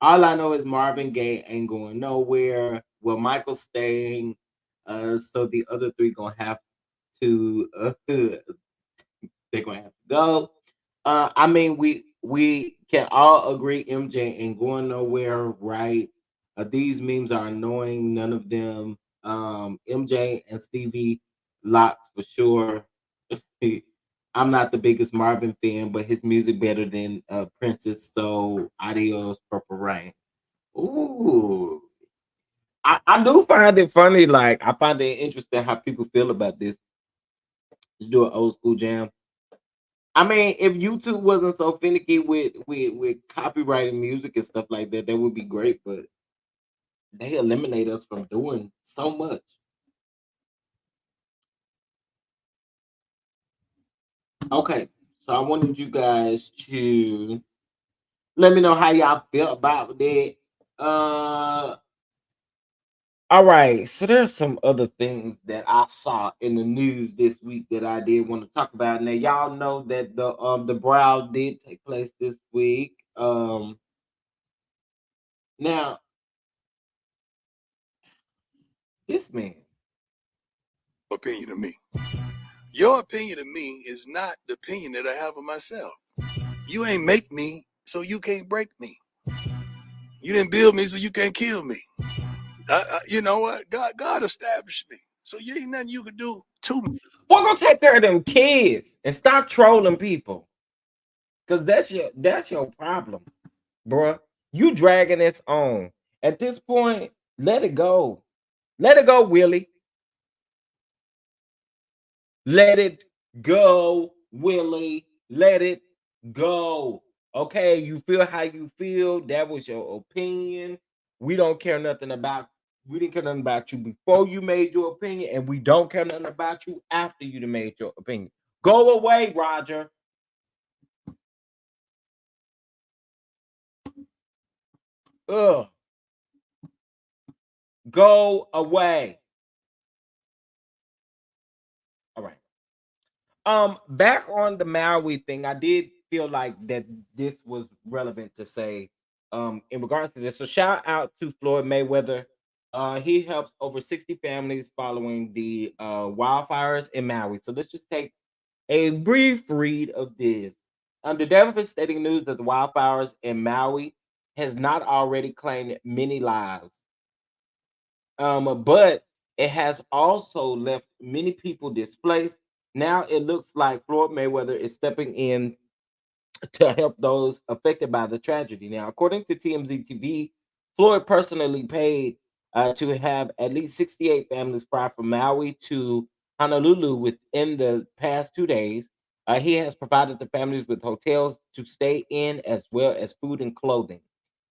All I know is Marvin Gaye ain't going nowhere. Well, Michael's staying. So the other three gonna have to they're gonna have to go. I mean, we can all agree MJ ain't going nowhere, right? These memes are annoying. None of them. MJ and Stevie Locks for sure. I'm not the biggest Marvin fan, but his music better than Princess. So adios, Purple Rain. Ooh, I do find it funny. Like I find it interesting how people feel about this. To do an old school jam. I mean, if YouTube wasn't so finicky with copyrighting music and stuff like that, that would be great. But they eliminate us from doing so much. Okay, so I wanted you guys to let me know how y'all feel about that. All right, so there's some other things that I saw in the news this week that I did want to talk about. Now, y'all know that the brow did take place this week. Now this man. Opinion of me. Your opinion of me is not the opinion that I have of myself. You ain't make me, so you can't break me. You didn't build me, so you can't kill me. You know what? God established me, so you ain't nothing you can do to me. We're gonna take care of them kids and stop trolling people. Cause that's your problem, bruh. You dragging this on. At this point, let it go. Let it go, Willie. Let it go, Willie. Let it go. Okay, you feel how you feel. That was your opinion. We don't care nothing about we didn't care nothing about you before you made your opinion, and we don't care nothing about you after you done made your opinion. Go away, Roger. Ugh. Go away. All right. Back on the Maui thing, I did feel like that this was relevant to say in regards to this. So shout out to Floyd Mayweather. He helps over 60 families following the wildfires in Maui. So let's just take a brief read of this. The devastating news that the wildfires in Maui has not already claimed many lives. But it has also left many people displaced. Now it looks like Floyd Mayweather is stepping in to help those affected by the tragedy. Now, according to TMZ TV, Floyd personally paid to have at least 68 families fly from Maui to Honolulu within the past 2 days. He has provided the families with hotels to stay in as well as food and clothing.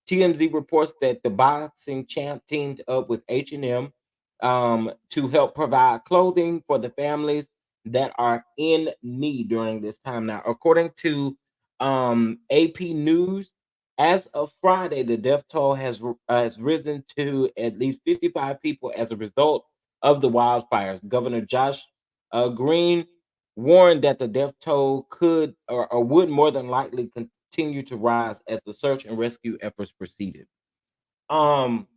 TMZ reports that the boxing champ teamed up with H&M to help provide clothing for the families that are in need during this time. Now, according to AP News, as of Friday, the death toll has risen to at least 55 people as a result of the wildfires. Governor Josh Green warned that the death toll could or would more than likely continue to rise as the search and rescue efforts proceeded. Um,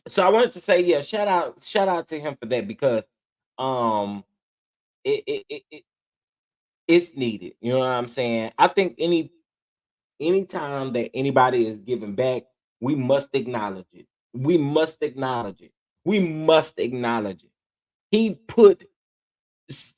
so I wanted to say, yeah, shout out to him for that because um, it's needed. You know what I'm saying? I think anytime that anybody is giving back, we must acknowledge it. We must acknowledge it. We must acknowledge it. He put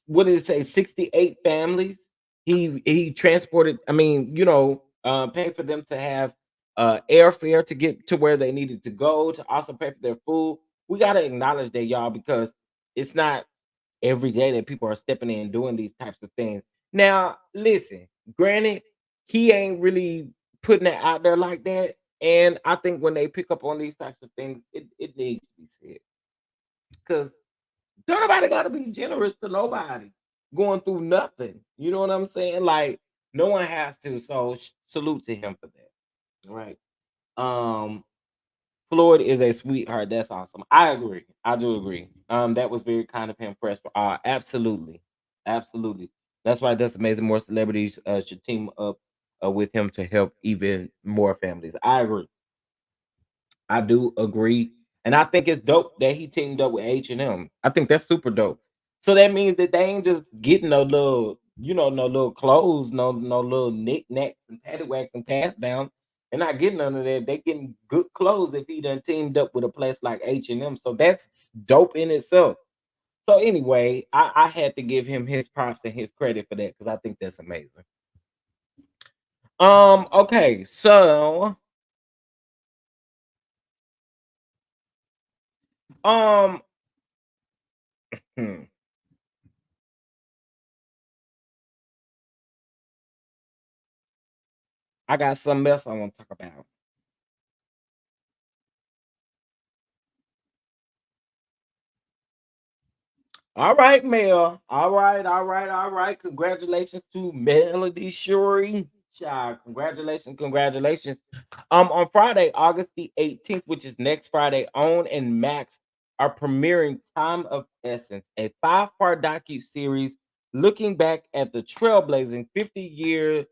what did it say? 68 families. He transported. I mean, paid for them to have airfare to get to where they needed to go. To also pay for their food. We gotta acknowledge that, y'all, because it's not every day that people are stepping in and doing these types of things. Now, listen, granted, he ain't really putting it out there like that. And I think when they pick up on these types of things, it needs to be said. Because don't nobody gotta be generous to nobody going through nothing. You know what I'm saying? Like, no one has to. So salute to him for that. Right. Um, Floyd is a sweetheart. That's awesome. I agree. I do agree. That was very kind of him, press. Absolutely, absolutely. That's why that's amazing. More celebrities should team up with him to help even more families. I agree. I do agree, and I think it's dope that he teamed up with H&M. I think that's super dope. So that means that they ain't just getting a little no little clothes, no little knickknacks and paddywhacks and pass down. They're not getting none of that. They getting good clothes if he done teamed up with a place like H&M. So that's dope in itself. So anyway, I had to give him his props and his credit for that because I think that's amazing. Okay, so um hmm, I got something else I want to talk about. All right, Mel. All right. Congratulations to Melody Shuri. Child, congratulations. On Friday, August the 18th, which is next Friday, OWN and Max are premiering Time of Essence, a five-part docu-series looking back at the trailblazing 50-year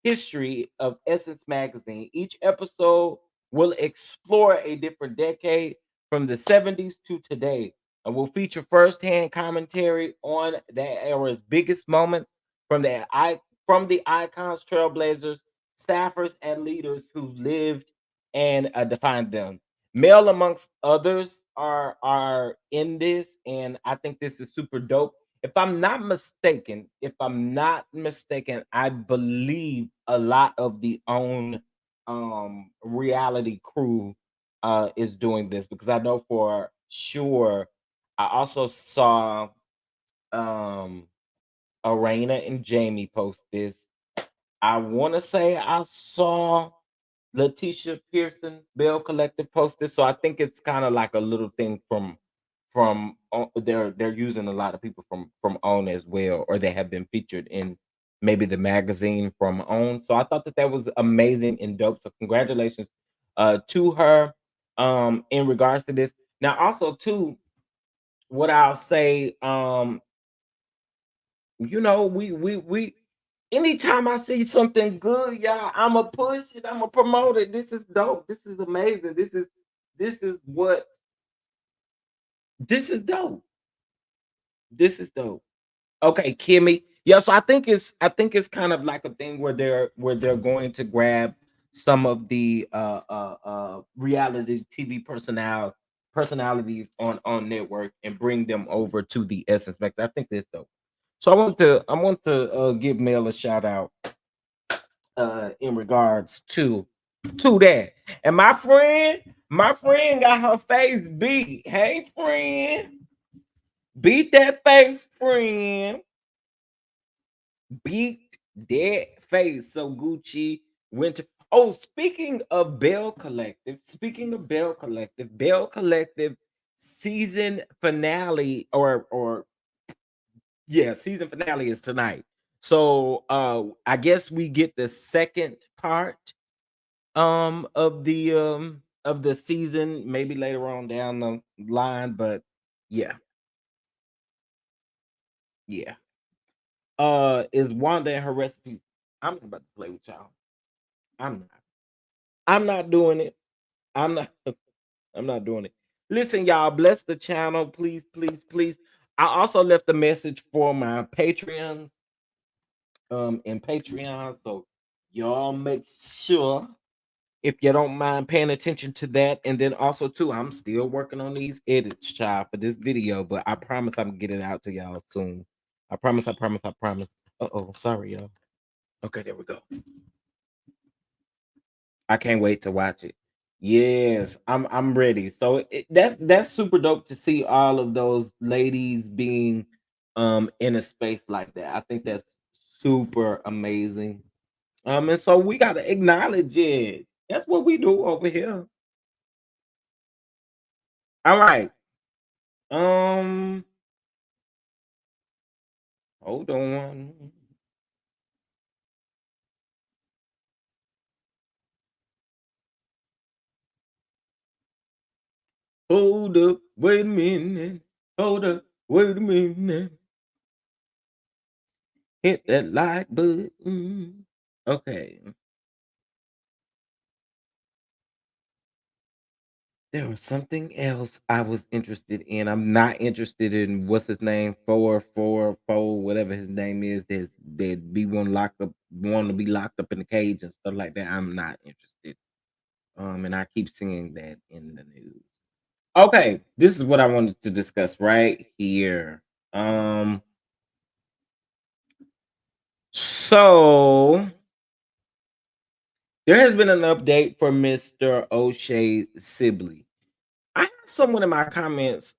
history of Essence magazine. Each episode will explore a different decade from the 70s to today and will feature firsthand commentary on that era's biggest moments from the icons, trailblazers, staffers, and leaders who lived and defined them. Mel, amongst others, are in this, and I think this is super dope. If I'm not mistaken, I believe a lot of the own reality crew is doing this because I know for sure I also saw um Arena and Jamie post this. I want to say I saw Letitia Pearson Bell Collective post this, so I think it's kind of like a little thing they're using a lot of people from OWN as well, or they have been featured in maybe the magazine from OWN. So I thought that was amazing and dope. So congratulations to her in regards to this. Now also too, what I'll say we anytime I see something good, y'all, I'ma push it, I'ma promote it. This is dope. This is amazing. This is this is dope. This is dope. Okay, Kimmy. Yeah, so I think it's kind of like a thing where they're going to grab some of the reality TV personalities on network and bring them over to the Essence Max. I think that's dope. So I want to give Mel a shout out in regards to that. And my friend got her face beat. Hey friend, beat that face, friend. Beat that face. So Gucci went to Bell Collective season finale or yeah, season finale is tonight. So I guess we get the second part of the season maybe later on down the line, but yeah, yeah. Is Wanda and her recipe. I'm not about to play with y'all. I'm not. I'm not doing it. I'm not I'm not doing it. Listen, y'all, bless the channel, please, please, please. I also left a message for my Patreons in Patreon. So y'all make sure if you don't mind paying attention to that. And then also too, I'm still working on these edits, child, for this video, but I promise I'm gonna get it out to y'all soon. I promise. Uh-oh, sorry, y'all. Okay, there we go. I can't wait to watch it. Yes, I'm ready. So that's super dope to see all of those ladies being in a space like that. I think that's super amazing. And so we gotta acknowledge it. That's what we do over here. All right. Um, hold on. Hold up. Wait a minute. Hold up. Wait a minute. Hit that like button. Okay. There was something else I was interested in. I'm not interested in what's his name, 444, whatever his name is. That be one locked up, want to be locked up in the cage and stuff like that. I'm not interested. And I keep seeing that in the news. Okay, this is what I wanted to discuss right here. So there has been an update for Mr. O'Shea Sibley. I had someone in my comments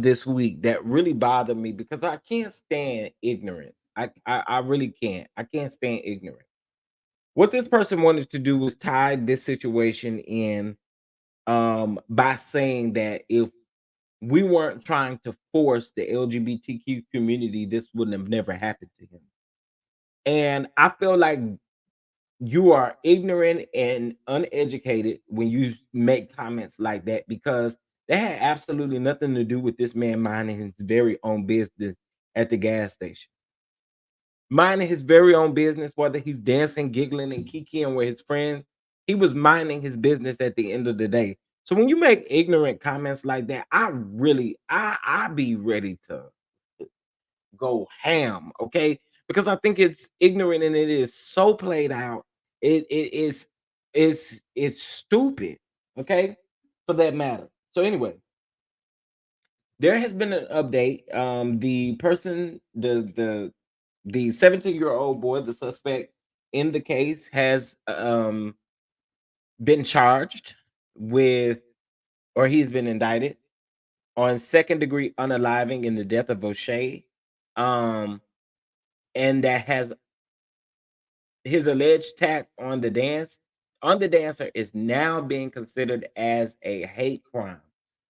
this week that really bothered me because I can't stand ignorance. I really can't. I can't stand ignorance. What this person wanted to do was tie this situation in by saying that if we weren't trying to force the LGBTQ community, this wouldn't have never happened to him. And I feel like you are ignorant and uneducated when you make comments like that because that had absolutely nothing to do with this man minding his very own business at the gas station. Minding his very own business, whether he's dancing, giggling, and kikiing with his friends, he was minding his business at the end of the day. So when you make ignorant comments like that, I be ready to go ham, okay? Because I think it's ignorant and it is so played out. It is it's stupid, okay? For that matter. So anyway, there has been an update. The person, the 17-year-old boy, the suspect in the case, has been charged with, or he's been indicted on second degree unaliving in the death of O'Shea. Um, and that has his alleged attack on the dancer is now being considered as a hate crime.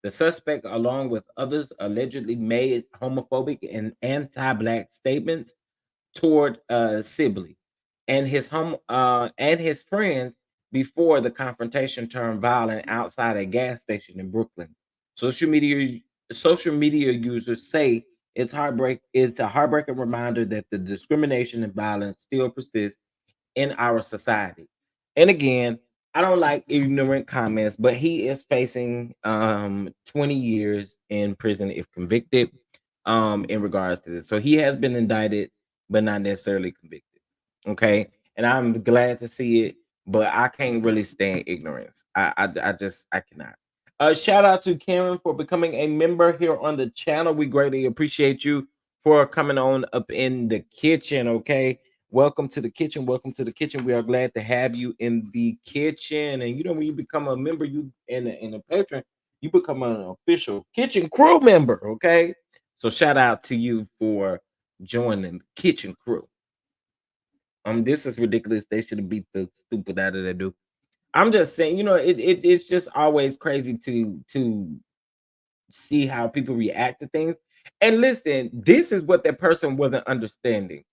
The suspect, along with others, allegedly made homophobic and anti-black statements toward Sibley and his friends before the confrontation turned violent outside a gas station in Brooklyn. Social media social media users say it's a heartbreaking reminder that the discrimination and violence still persists in our society. And again, I don't like ignorant comments, but he is facing 20 years in prison if convicted in regards to this. So he has been indicted, but not necessarily convicted. Okay. And I'm glad to see it, but I can't really stand ignorance. I cannot. Shout out to Karen for becoming a member here on the channel. We greatly appreciate you for coming on up in the kitchen. Okay. Welcome to the kitchen. Welcome to the kitchen. We are glad to have you in the kitchen. And you know, when you become a member, you and a patron, you become an official kitchen crew member. Okay. So shout out to you for joining the kitchen crew. This is ridiculous. They should have beat the stupid out of that dude. I'm just saying, you know, it's just always crazy to see how people react to things. And listen, this is what that person wasn't understanding.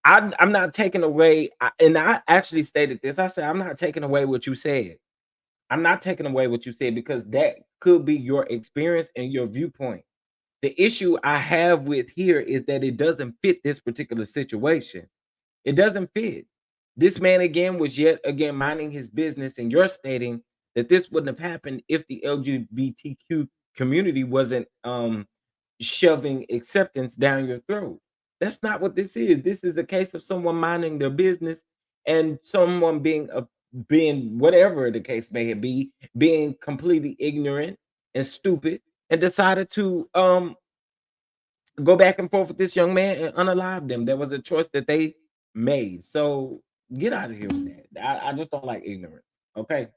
I'm not taking away, and I actually stated this. I said, I'm not taking away what you said. I'm not taking away what you said because that could be your experience and your viewpoint. The issue I have with here is that it doesn't fit this particular situation. It doesn't fit. This man again was yet again minding his business, and you're stating that this wouldn't have happened if the LGBTQ community wasn't shoving acceptance down your throat. That's not what this is. This is a case of someone minding their business and someone being whatever the case may be, being completely ignorant and stupid, and decided to go back and forth with this young man and unalive them. That was a choice that they made. So get out of here with that. I just don't like ignorance. Okay.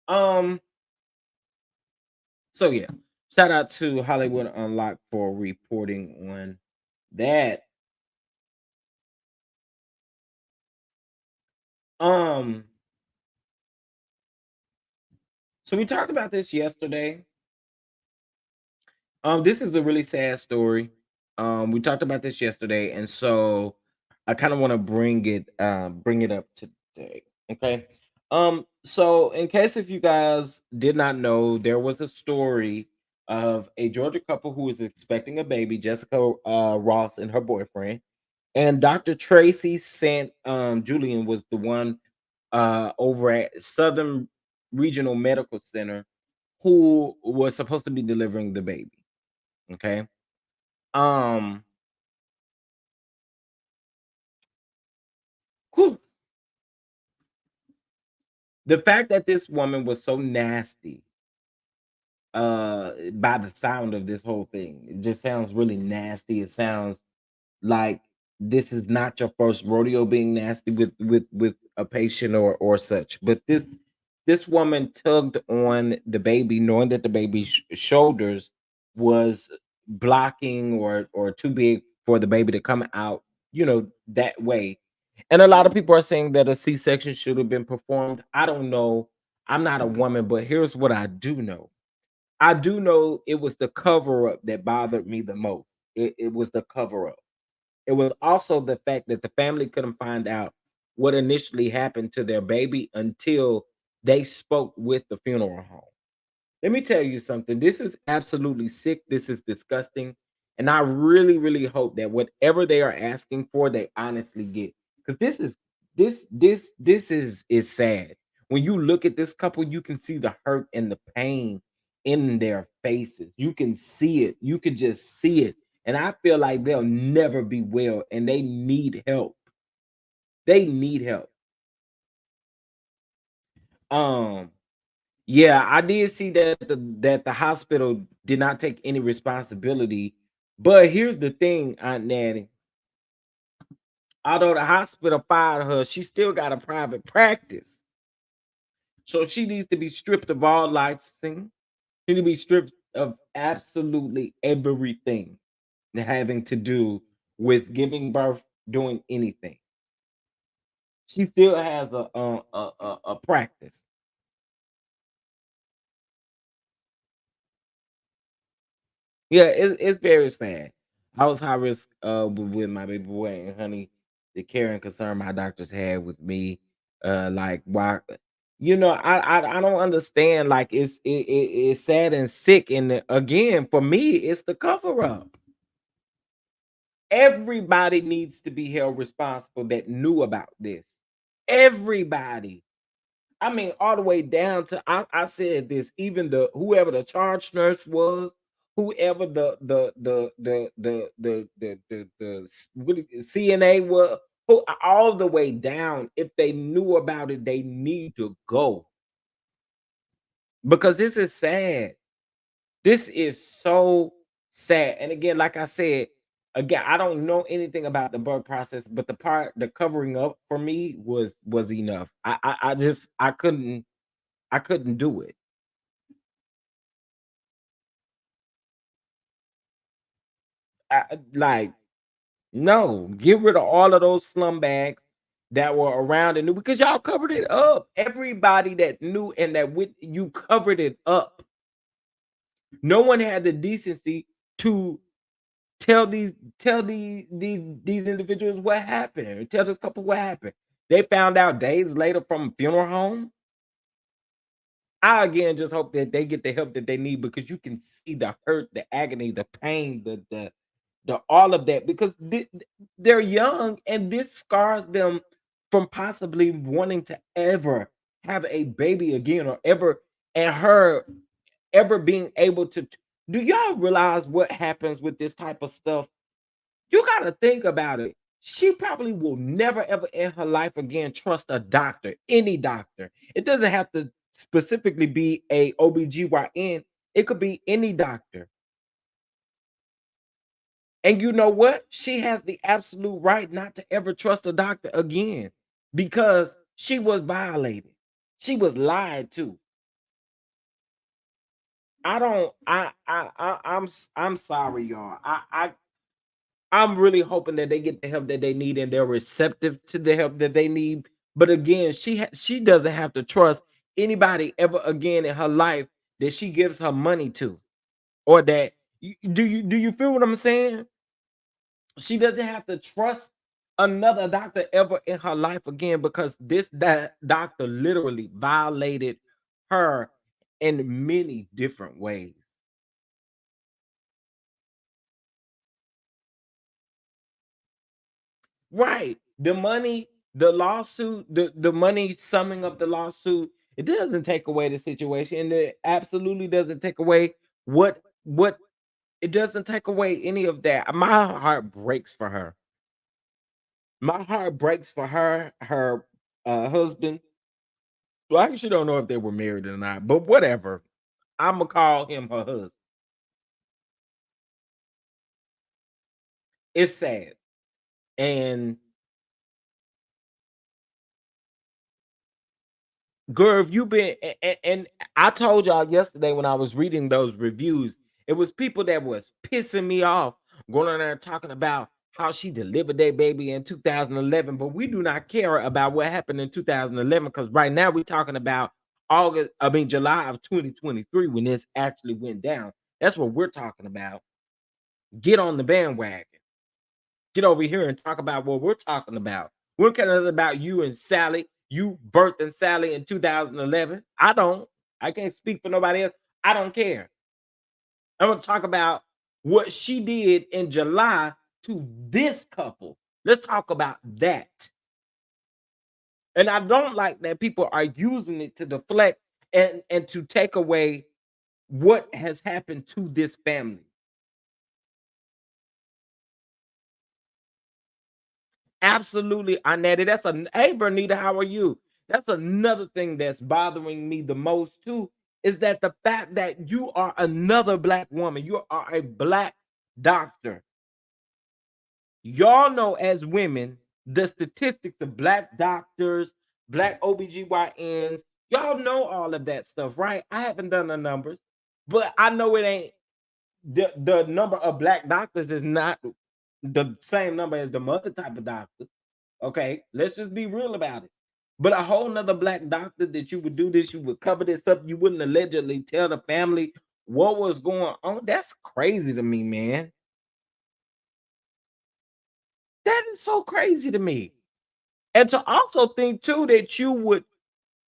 Um. So yeah, shout out to Hollywood Unlocked for reporting on that. Um. So we talked about this yesterday. This is a really sad story. We talked about this yesterday, and so I kind of want to bring it up today. Okay. So in case if you guys did not know, there was a story of a Georgia couple who was expecting a baby, Jessica Ross and her boyfriend, and Dr. Tracy St. Julian was the one over at Southern Regional Medical Center who was supposed to be delivering the baby. Okay. Um, whew, the fact that this woman was so nasty, by the sound of this whole thing, it just sounds really nasty. It sounds like this is not your first rodeo being nasty with a patient or such. But this woman tugged on the baby, knowing that the baby's shoulders was blocking or too big for the baby to come out, that way. And a lot of people are saying that a C-section should have been performed. I don't know. I'm not a woman, but here's what I do know. I do know it was the cover up that bothered me the most. It was the cover up. It was also the fact that the family couldn't find out what initially happened to their baby until they spoke with the funeral home. Let me tell you something. This is absolutely sick. This is disgusting. And I really, really hope that whatever they are asking for, they honestly get. Because this is sad. When you look at this couple, you can see the hurt and the pain in their faces. You can see it. You can just see it. And I feel like they'll never be well and they need help. They need help. Um, Yeah, I did see that the hospital did not take any responsibility. But here's the thing, Aunt Natty. Although the hospital fired her, she still got a private practice. So she needs to be stripped of all licensing. She needs to be stripped of absolutely everything having to do with giving birth, doing anything. She still has a practice. Yeah, it's very sad. I was high risk with my baby boy and honey, the care and concern my doctors had with me. Like why I don't understand. Like it's sad and sick. And again, for me, it's the cover up. Everybody needs to be held responsible that knew about this. Everybody. I mean, all the way down to I said this, even the whoever the charge nurse was, whoever what CNA was, all the way down. If they knew about it, they need to go because this is sad. This is so sad. And again, like I said, again, I don't know anything about the birth process, but the covering up for me was enough. I just I couldn't do it. Like, no, get rid of all of those slum bags that were around and knew because y'all covered it up. Everybody that knew and that with you covered it up. No one had the decency to tell these individuals what happened. Tell this couple what happened. They found out days later from a funeral home. I again just hope that they get the help that they need because you can see the hurt, the agony, the pain, the all of that because they're young and this scars them from possibly wanting to ever have a baby again or ever and her ever being able to. Do y'all realize what happens with this type of stuff? You got to think about it. She probably will never ever in her life again trust a doctor, any doctor. It doesn't have to specifically be a OBGYN. It could be any doctor. And you know what? She has the absolute right not to ever trust a doctor again because she was violated. She was lied to. I don't I'm sorry y'all. I'm really hoping that they get the help that they need and they're receptive to the help that they need. But again, she doesn't have to trust anybody ever again in her life that she gives her money to or that do you feel what I'm saying? She doesn't have to trust another doctor ever in her life again because that doctor literally violated her in many different ways. Right. The money, the lawsuit, the money summing up the lawsuit, It doesn't take away the situation, and it absolutely doesn't take away what it doesn't take away any of that. My heart breaks for her. My heart breaks for her, her husband. Well, I actually don't know if they were married or not, but whatever. I'm gonna call him her husband. It's sad, and girl, if you been and I told y'all yesterday when I was reading those reviews, it was people that was pissing me off going on there talking about how she delivered their baby in 2011, but we do not care about what happened in 2011 because right now we're talking about July of 2023 when this actually went down. That's what we're talking about. Get on the bandwagon. Get over here and talk about what we're talking about. We're caring about you and Sally. You birthing Sally in 2011. I don't. I can't speak for nobody else. I don't care. I'm going to talk about what she did in July to this couple. Let's talk about that. And I don't like that people are using it to deflect and to take away what has happened to this family. Absolutely, Annette. That's a hey, Bernita. How are you? That's another thing that's bothering me the most too. Is that the fact that you are another black woman, you are a black doctor. Y'all know as women the statistics of black doctors, black OBGYNs. Y'all know all of that stuff, right? I haven't done the numbers, but I know it ain't the number of black doctors is not the same number as the other type of doctors. Okay, let's just be real about it. But a whole nother black doctor that you would do this, you would cover this up, you wouldn't allegedly tell the family what was going on. That's crazy to me, man. That is so crazy to me. And to also think too that you would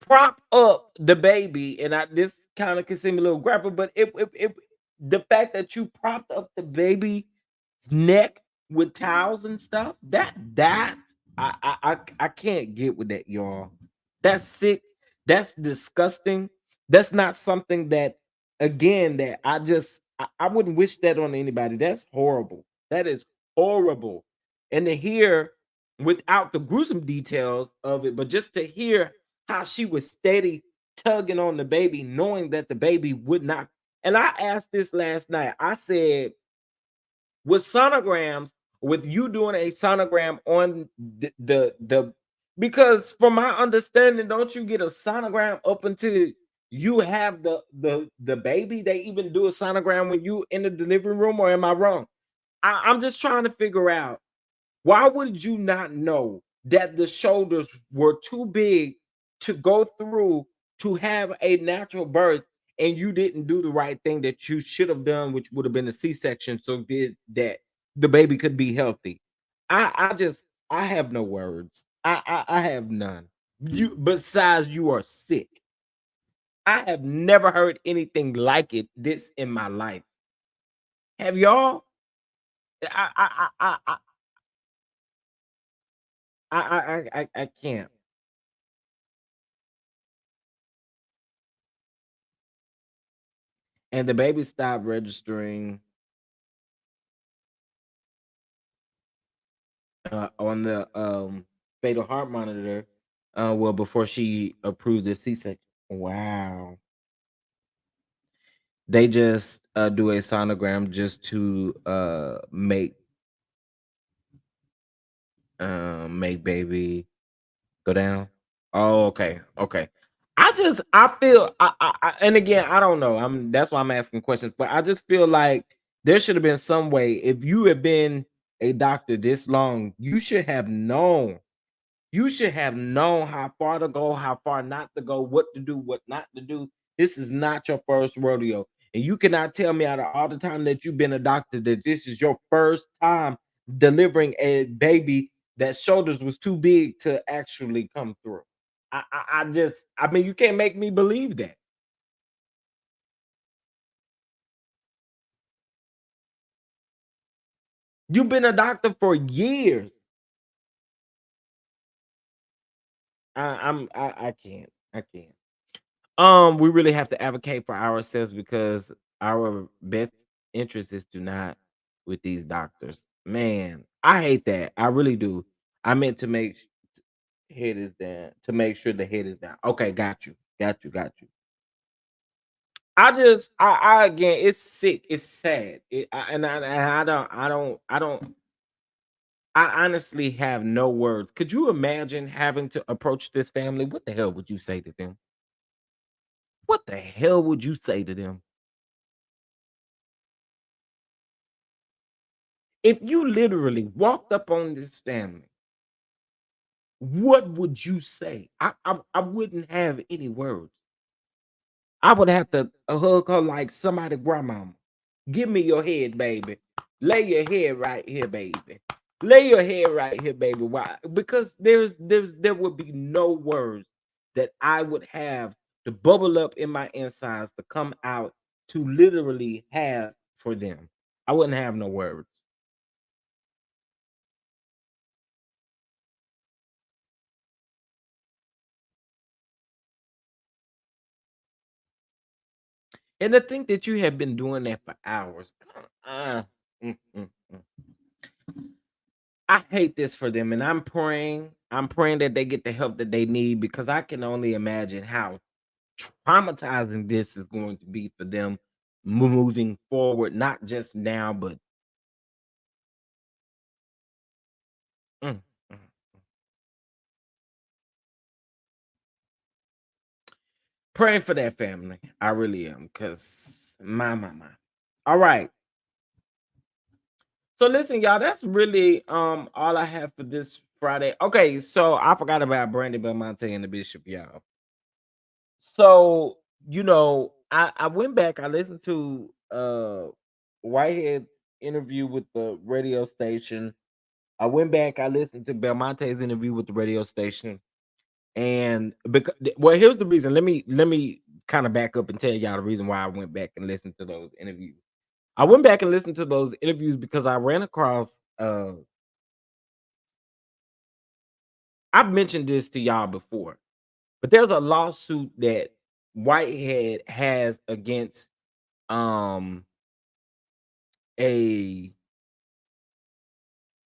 prop up the baby, and I this kind of can seem a little graphic, but the fact that you propped up the baby's neck with towels and stuff, that I can't get with that, y'all. That's sick. That's disgusting. That's not something that again that I wouldn't wish that on anybody. That's horrible. That is horrible. And to hear without the gruesome details of it, but just to hear how she was steady tugging on the baby, knowing that the baby would not. And I asked this last night. I said, with sonograms, with you doing a sonogram on the because from my understanding, don't you get a sonogram up until you have the baby? They even do a sonogram when you in the delivery room, or am I wrong? I'm just trying to figure out why would you not know that the shoulders were too big to go through to have a natural birth and you didn't do the right thing that you should have done, which would have been a C-section, so did that the baby could be healthy? I have no words. I have none. You besides you are sick. I have never heard anything like it this in my life. Have y'all? I I can't. And the baby stopped registering on the fatal heart monitor. Well, before she approved the C-section. Wow. They just do a sonogram just to make baby go down. Oh, okay, okay. I feel and again I don't know. That's why I'm asking questions, but I just feel like there should have been some way. If you have been a doctor this long, you should have known. You should have known how far to go, how far not to go, what to do, what not to do. This is not your first rodeo. And you cannot tell me out of all the time that you've been a doctor that this is your first time delivering a baby that shoulders was too big to actually come through. I mean, you can't make me believe that. You've been a doctor for years. I can't. I can't. We really have to advocate for ourselves because our best interest is to not with these doctors. Man, I hate that. I really do. I meant to make head is down to make sure the head is down. Okay, got you. Got you. Got you. I again, it's sick. It's sad. I honestly have no words. Could you imagine having to approach this family? What the hell would you say to them? What the hell would you say to them? If you literally walked up on this family, what would you say? I wouldn't have any words. I would have to hug her like somebody grandmama. Give me your head, baby. Lay your head right here, baby. Lay your head right here, baby. Why? Because there would be no words that I would have to bubble up in my insides to come out to literally have for them. I wouldn't have no words. And to think that you have been doing that for hours. Mm, mm, mm. I hate this for them, and I'm praying. I'm praying that they get the help that they need because I can only imagine how traumatizing this is going to be for them moving forward, not just now, but mm, mm. Praying for that family. I really am, because my. All right. So listen, y'all, that's really all I have for this Friday. Okay, so I forgot about Brandy Belmonte and the Bishop, y'all. So, I went back, I listened to Whitehead's interview with the radio station. I went back, I listened to Belmonte's interview with the radio station. And because well, here's the reason. Let me kind of back up and tell y'all the reason why I went back and listened to those interviews. I went back and listened to those interviews because I ran across I've mentioned this to y'all before, but there's a lawsuit that Whitehead has against um a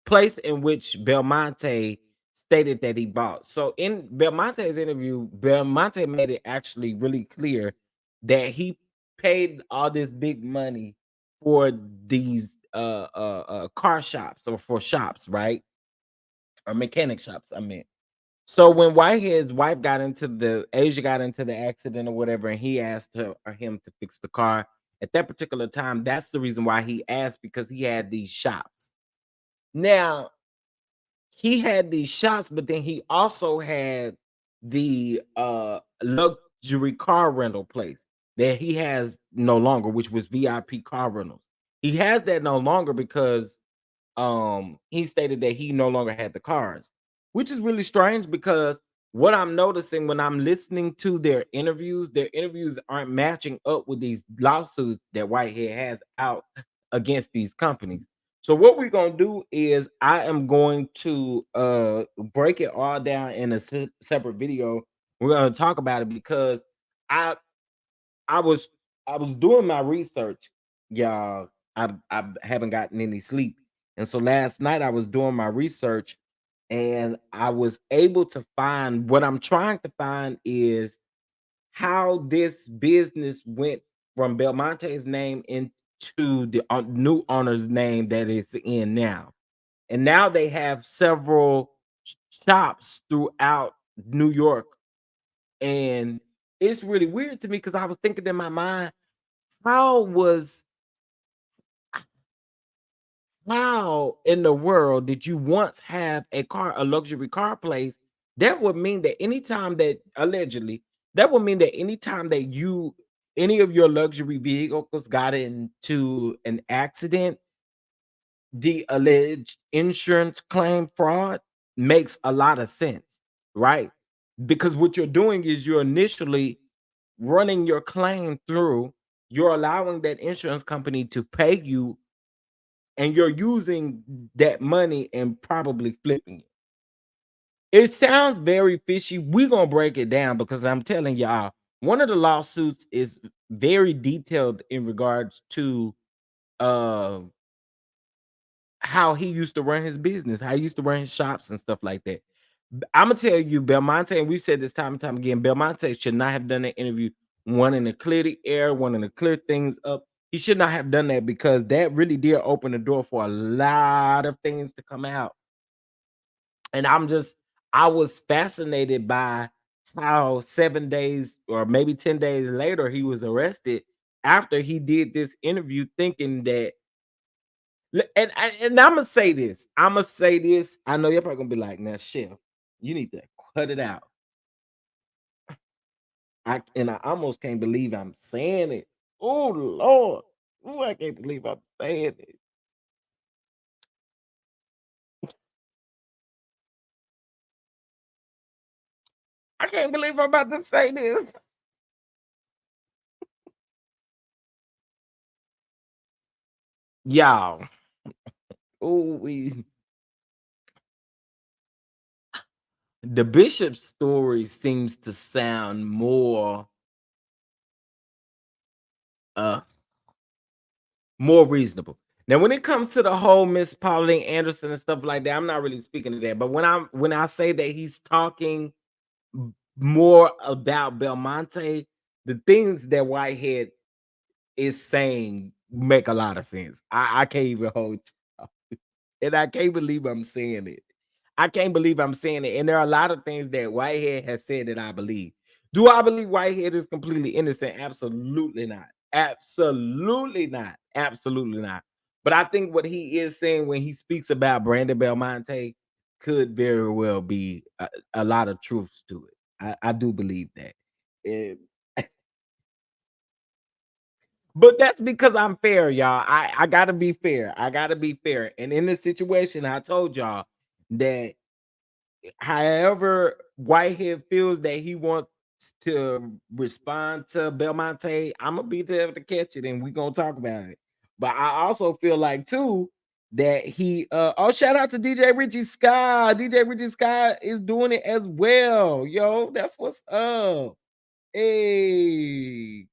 place in which Belmonte stated that he bought. So in Belmonte's interview, Belmonte made it actually really clear that he paid all this big money for these car shops or for shops, right? Or mechanic shops, I meant. So when Whitehead's wife got into the Asia got into the accident or whatever, and he asked her or him to fix the car at that particular time, that's the reason why he asked, because he had these shops. Now, he had these shops, but then he also had the luxury car rental place that he has no longer, which was VIP car rentals. He has that no longer because he stated that he no longer had the cars, which is really strange because what I'm noticing when I'm listening to their interviews aren't matching up with these lawsuits that Whitehead has out against these companies. So what we're gonna do is I am going to break it all down in a separate video. We're gonna talk about it because I I was I was doing my research, y'all. I haven't gotten any sleep. And so last night I was doing my research and I was able to find what I'm trying to find is how this business went from Belmonte's name into the new owner's name that it's in now. And now they have several shops throughout New York. And it's really weird to me because I was thinking in my mind, how was how in the world did you once have a luxury car place? That would mean that anytime that allegedly, that would mean that anytime that any of your luxury vehicles got into an accident, the alleged insurance claim fraud makes a lot of sense, right? Because what you're doing is you're initially running your claim through, you're allowing that insurance company to pay you, and you're using that money and probably flipping it. It sounds very fishy. We're gonna break it down because I'm telling y'all, One of the lawsuits is very detailed in regards to uh how he used to run his business, how he used to run his shops and stuff like that. I'm gonna tell you, Belmonte, and we said this time and time again, Belmonte should not have done that interview, wanting to clear the air, wanting to clear things up. He should not have done that because that really did open the door for a lot of things to come out. And I was fascinated by how 7 days or maybe 10 days later he was arrested after he did this interview, thinking that and I'm gonna say this. I'm gonna say this. I know you're probably gonna be like, now, Chef, you need to cut it out. I almost can't believe I'm saying it. Oh Lord. Oh, I can't believe I'm saying it. I can't believe I'm about to say this. Y'all. Oh, the bishop's story seems to sound uh more reasonable. Now, when it comes to the whole Miss Pauline Anderson and stuff like that, I'm not really speaking to that. But when I say that he's talking more about Belmonte, the things that Whitehead is saying make a lot of sense. I can't even hold you. And I can't believe I'm saying it. I can't believe I'm saying it. And there are a lot of things that Whitehead has said that I believe. Do I believe Whitehead is completely innocent? Absolutely not. Absolutely not. Absolutely not. But I think what he is saying when he speaks about Brandon Belmonte could very well be a lot of truths to it. I do believe that. Eh, but that's because I'm fair, y'all. I gotta be fair. I gotta be fair. And in this situation, I told y'all that however Whitehead feels that he wants to respond to Belmonte, I'm gonna be there to catch it and we're gonna talk about it. But I also feel like too that he oh, shout out to DJ Richie Sky. DJ Richie Sky is doing it as well. Yo, that's what's up. Hey,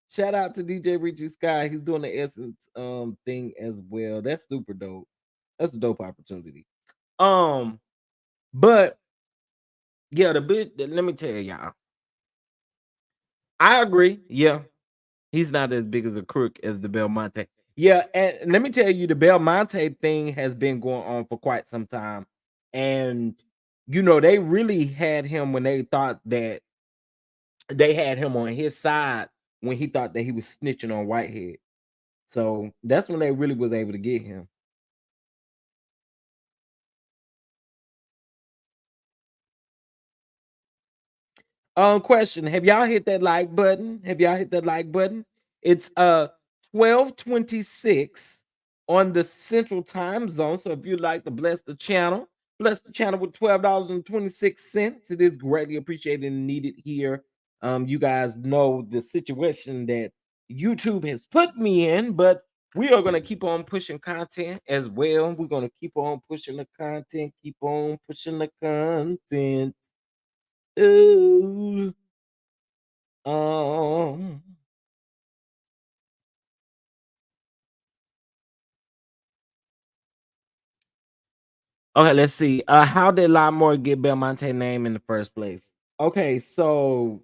shout out to DJ Richie Sky. He's doing the Essence thing as well. That's super dope. That's a dope opportunity. Um, but yeah, let me tell y'all. I agree. Yeah, he's not as big as a crook as the Belmonte. Yeah, and let me tell you, the Belmonte thing has been going on for quite some time. And they really had him when they thought that they had him on his side when he thought that he was snitching on Whitehead. So that's when they really was able to get him. Question: have y'all hit that like button? Have y'all hit that like button? It's 12:26 on the Central Time Zone. So if you'd like to bless the channel with $12.26. It is greatly appreciated and needed here. You guys know the situation that YouTube has put me in, but we are gonna keep on pushing content as well. We're gonna keep on pushing the content, keep on pushing the content. Ooh. Um. Okay, let's see. How did Lamore get Belmonte name in the first place? Okay, so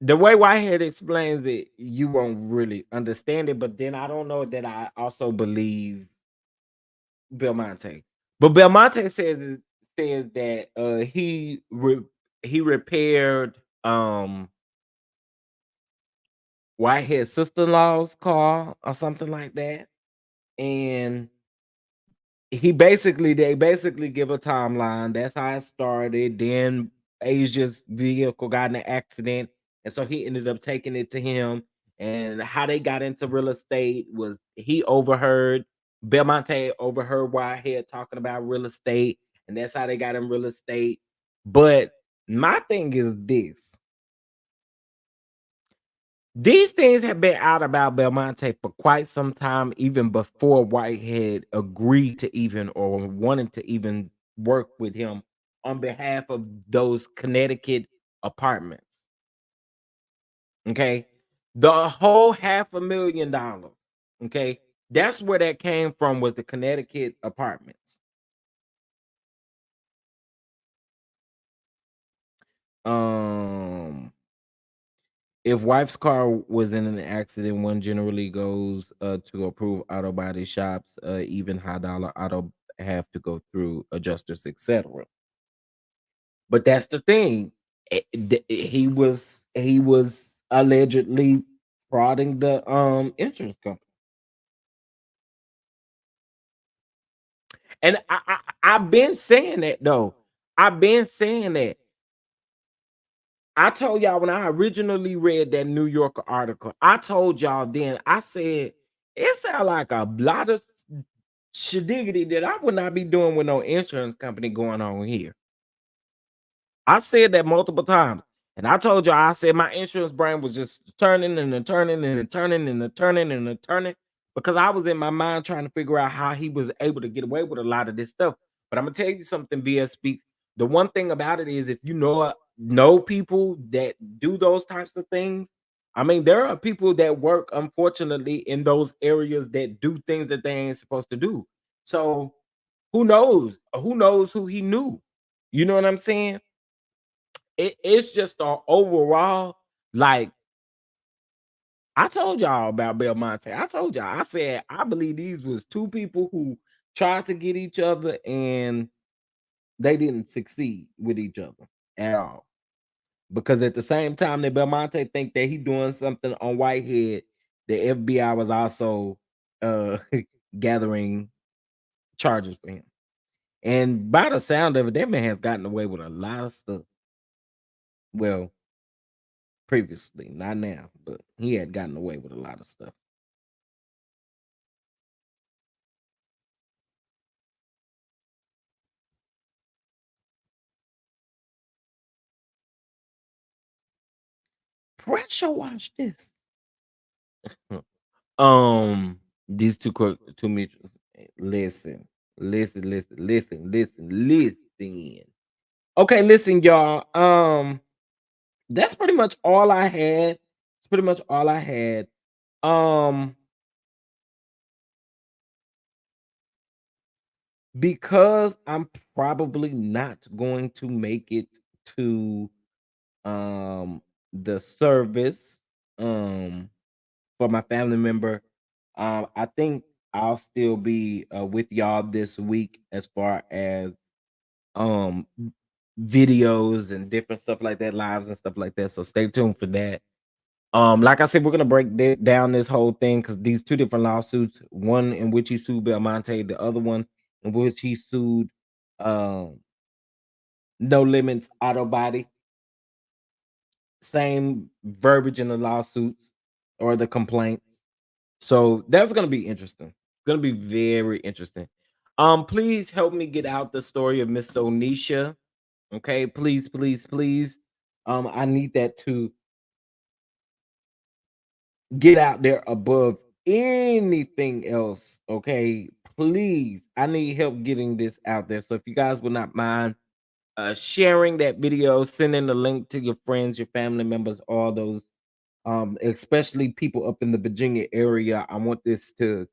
the way Whitehead explains it, you won't really understand it. But then I don't know that I also believe Belmonte. But Belmonte says that he repaired Whitehead's sister-in-law's car or something like that, and they basically give a timeline. That's how it started. Then Asia's vehicle got in an accident, and so he ended up taking it to him. And how they got into real estate was he overheard Belmonte overheard Whitehead talking about real estate, and that's how they got in real estate. But my thing is this: these things have been out about Belmonte for quite some time, even before Whitehead agreed to even or wanted to even work with him on behalf of those Connecticut apartments. Okay. The whole $500,000. Okay. That's where that came from, was the Connecticut apartments. Um if wife's car was in an accident, one generally goes to approved auto body shops, even high dollar auto have to go through adjusters, etc. But that's the thing. He was allegedly frauding the insurance company. And I've been saying that though. I've been saying that. I told y'all when I originally read that New Yorker article, I told y'all then, I said, it sounds like a lot of shidiggity that I would not be doing with no insurance company going on here. I said that multiple times. And I told you, I said my insurance brain was just turning and turning and turning and turning and turning, because I was in my mind trying to figure out how he was able to get away with a lot of this stuff. But I'm gonna tell you something, VS Speaks. The one thing about it is, if you know people that do those types of things, I mean, there are people that work, unfortunately, in those areas that do things that they ain't supposed to do. So who knows? Who knows who he knew? You know what I'm saying? It's just a overall, like, I told y'all about Belmonte. I told y'all, I said I believe these was two people who tried to get each other and they didn't succeed with each other at all. Because at the same time that Belmonte think that he doing something on Whitehead, the FBI was also uh gathering charges for him. And by the sound of it, that man has gotten away with a lot of stuff. Well, previously, not now, but he had gotten away with a lot of stuff. Pressure wash this. These two mutuals. Listen, listen. Okay, listen, y'all. That's pretty much all I had. It's pretty much all I had. Um, because I'm probably not going to make it to the service for my family member. I think I'll still be with y'all this week as far as um videos and different stuff like that, lives and stuff like that. So stay tuned for that. Like I said, we're gonna break down this whole thing, because these two different lawsuits, one in which he sued Belmonte, the other one in which he sued um No Limits Auto Body. Same verbiage in the lawsuits or the complaints. So that's gonna be interesting. Gonna be very interesting. Please help me get out the story of Miss Oneisha. Okay, please, please, please. I need that to get out there above anything else. Okay, please. I need help getting this out there. So if you guys would not mind sharing that video, sending the link to your friends, your family members, all those, especially people up in the Virginia area. I want this to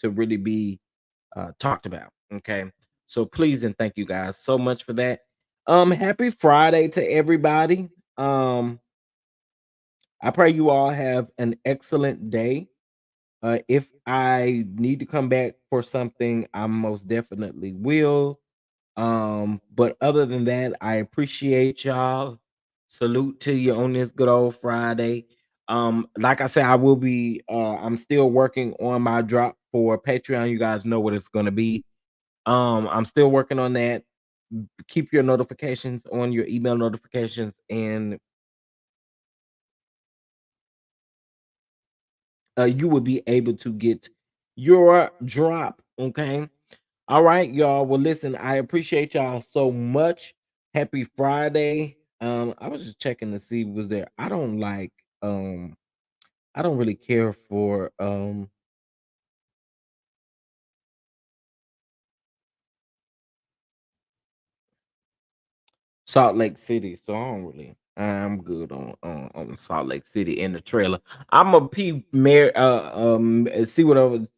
really be talked about. Okay, so please and thank you guys so much for that. Happy Friday to everybody. I pray you all have an excellent day. If I need to come back for something, I most definitely will. But other than that, I appreciate y'all. Salute to you on this good old Friday. Like I said, I will be I'm still working on my drop for Patreon. You guys know what it's gonna be. I'm still working on that. Keep your notifications on, your email notifications, and you will be able to get your drop. Okay. All right, y'all. Well, listen, I appreciate y'all so much. Happy Friday. I was just checking to see was there. Um I don't really care for Salt Lake City, so I'm good on Salt Lake City in the trailer. I'm a P Mary see what I was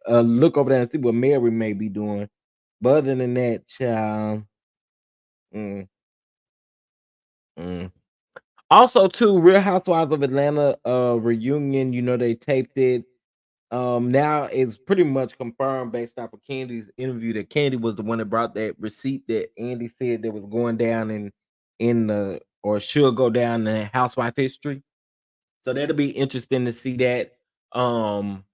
look over there and see what Mary may be doing. But other than that, child, mm, mm. Also too, Real Housewives of Atlanta reunion, they taped it. Now it's pretty much confirmed based off of Candy's interview that Candy was the one that brought that receipt that Andy said that was going down in the or should go down in housewife history. So that'll be interesting to see that. Um,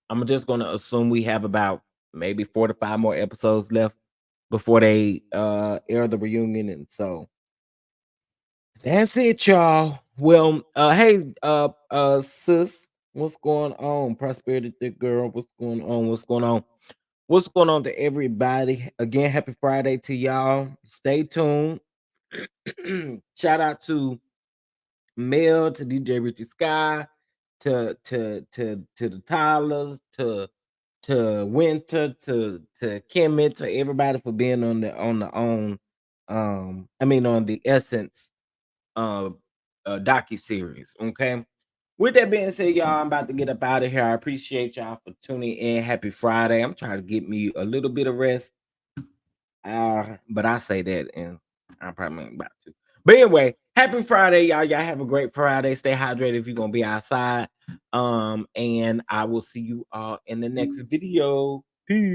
I'm just gonna assume we have about maybe 4 to 5 more episodes left before they air the reunion, and so that's it, y'all. Well, hey, sis, what's going on? Prosperity thick girl, what's going on? What's going on? What's going on to everybody? Again, happy Friday to y'all. Stay tuned. Shout out to Mel, to DJ Richie Sky, to the Tylers, to Winter, to Kemet, to everybody for being on the Essence uh docu series. Okay. With that being said, y'all, I'm about to get up out of here. I appreciate y'all for tuning in. Happy Friday. I'm trying to get me a little bit of rest. But I say that and I'm probably about to. But anyway, happy Friday, y'all. Y'all have a great Friday. Stay hydrated if you're gonna be outside. And I will see you all in the next video. Peace.